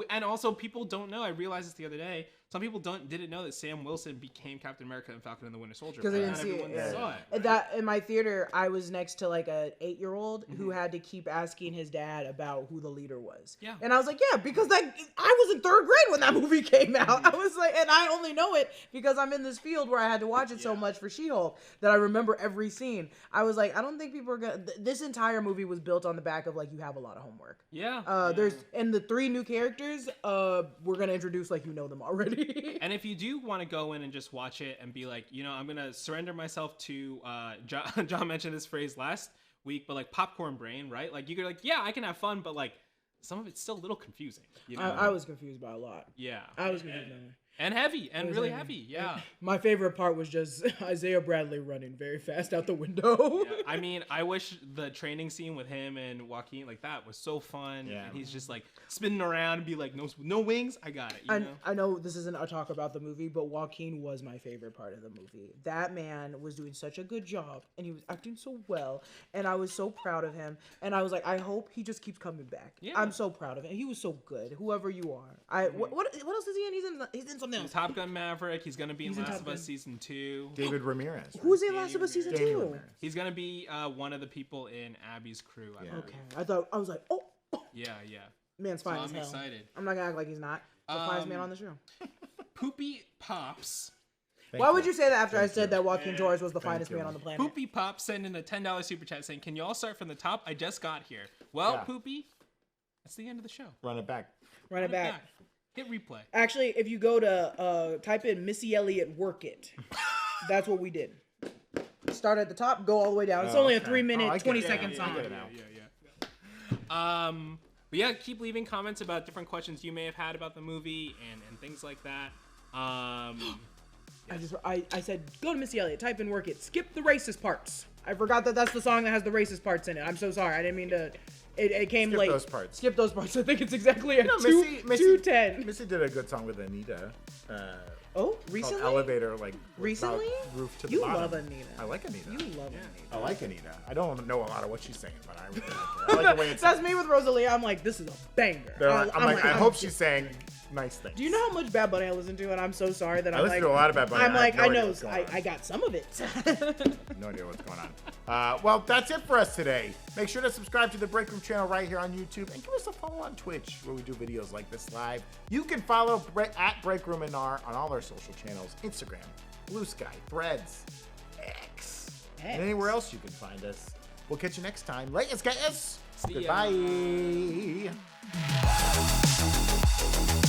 and also people don't know, I realized this the other day, some people didn't know that Sam Wilson became Captain America and Falcon and the Winter Soldier. Because they didn't see it. Saw it, right? That in my theater, I was next to like an 8-year-old who had to keep asking his dad about who the leader was. Yeah. And I was like, yeah, because I was in 3rd grade when that movie came out. I was like, and I only know it because I'm in this field where I had to watch it so much for She-Hulk that I remember every scene. I was like, I don't think people are gonna. This entire movie was built on the back of like, you have a lot of homework. Yeah. There's and the 3 new characters. We're gonna introduce like you know them already. And if you do want to go in and just watch it and be like, I'm gonna surrender myself to John mentioned this phrase last week, but like popcorn brain, right? Like you're like, yeah, I can have fun, but like some of it's still a little confusing. I was confused by a lot. Yeah. I was confused by a lot. And heavy, and really heavy, yeah. My favorite part was just Isaiah Bradley running very fast out the window. Yeah. I mean, I wish the training scene with him and Joaquin, like that was so fun. Yeah. And he's just like spinning around and be like, no wings, I got it. I know this isn't a talk about the movie, but Joaquin was my favorite part of the movie. That man was doing such a good job, and he was acting so well, and I was so proud of him. And I was like, I hope he just keeps coming back. Yeah. I'm so proud of him. He was so good, whoever you are. What else is he in? He's in something else. He's Top Gun Maverick. He's gonna be in Last of Us Season 2. David Ramirez. Right? Who's in Last of Us Season 2? He's gonna be one of the people in Abby's crew. Okay. I was like, oh. Yeah. Man's fine as hell. I'm excited. I'm not gonna act like he's not. The finest man on the show. Poopy Pops. Why would you say that after I said that Joaquin Torres was the finest man on the planet? Poopy Pops sent in a $10 super chat saying, "Can you all start from the top? I just got here." Well, Poopy, that's the end of the show. Run it back. Run it back. Hit replay. Actually, if you go to type in Missy Elliott Work It, that's what we did. Start at the top, go all the way down. It's only a 3-minute, 20-second song. But yeah, keep leaving comments about different questions you may have had about the movie and things like that. I said, go to Missy Elliott, type in Work It, skip the racist parts. I forgot that that's the song that has the racist parts in it. I'm so sorry. I didn't mean to. It came late. Skip those parts. I think it's exactly at 2:10. Missy did a good song with Anita. Recently? Elevator, like recently? Roof to the you bottom. love Anita. I like Anita. You love Anita. I like Anita. I don't know a lot of what she's saying, but I really like her. I like the way it's. That's me with Rosalia. I'm like, this is a banger. I'm like, I hope she's saying nice things. Do you know how much Bad Bunny I listen to? And I'm so sorry that I listen to a lot of Bad Bunny. I'm like, I know. I got some of it. No idea what's going on. Well, that's it for us today. Make sure to subscribe to the Breakroom channel right here on YouTube and give us a follow on Twitch where we do videos like this live. You can follow at Breakroom NR on all our social channels: Instagram, Blue Sky, Threads, X. And anywhere else you can find us. We'll catch you next time. Latest guys. See ya. Goodbye.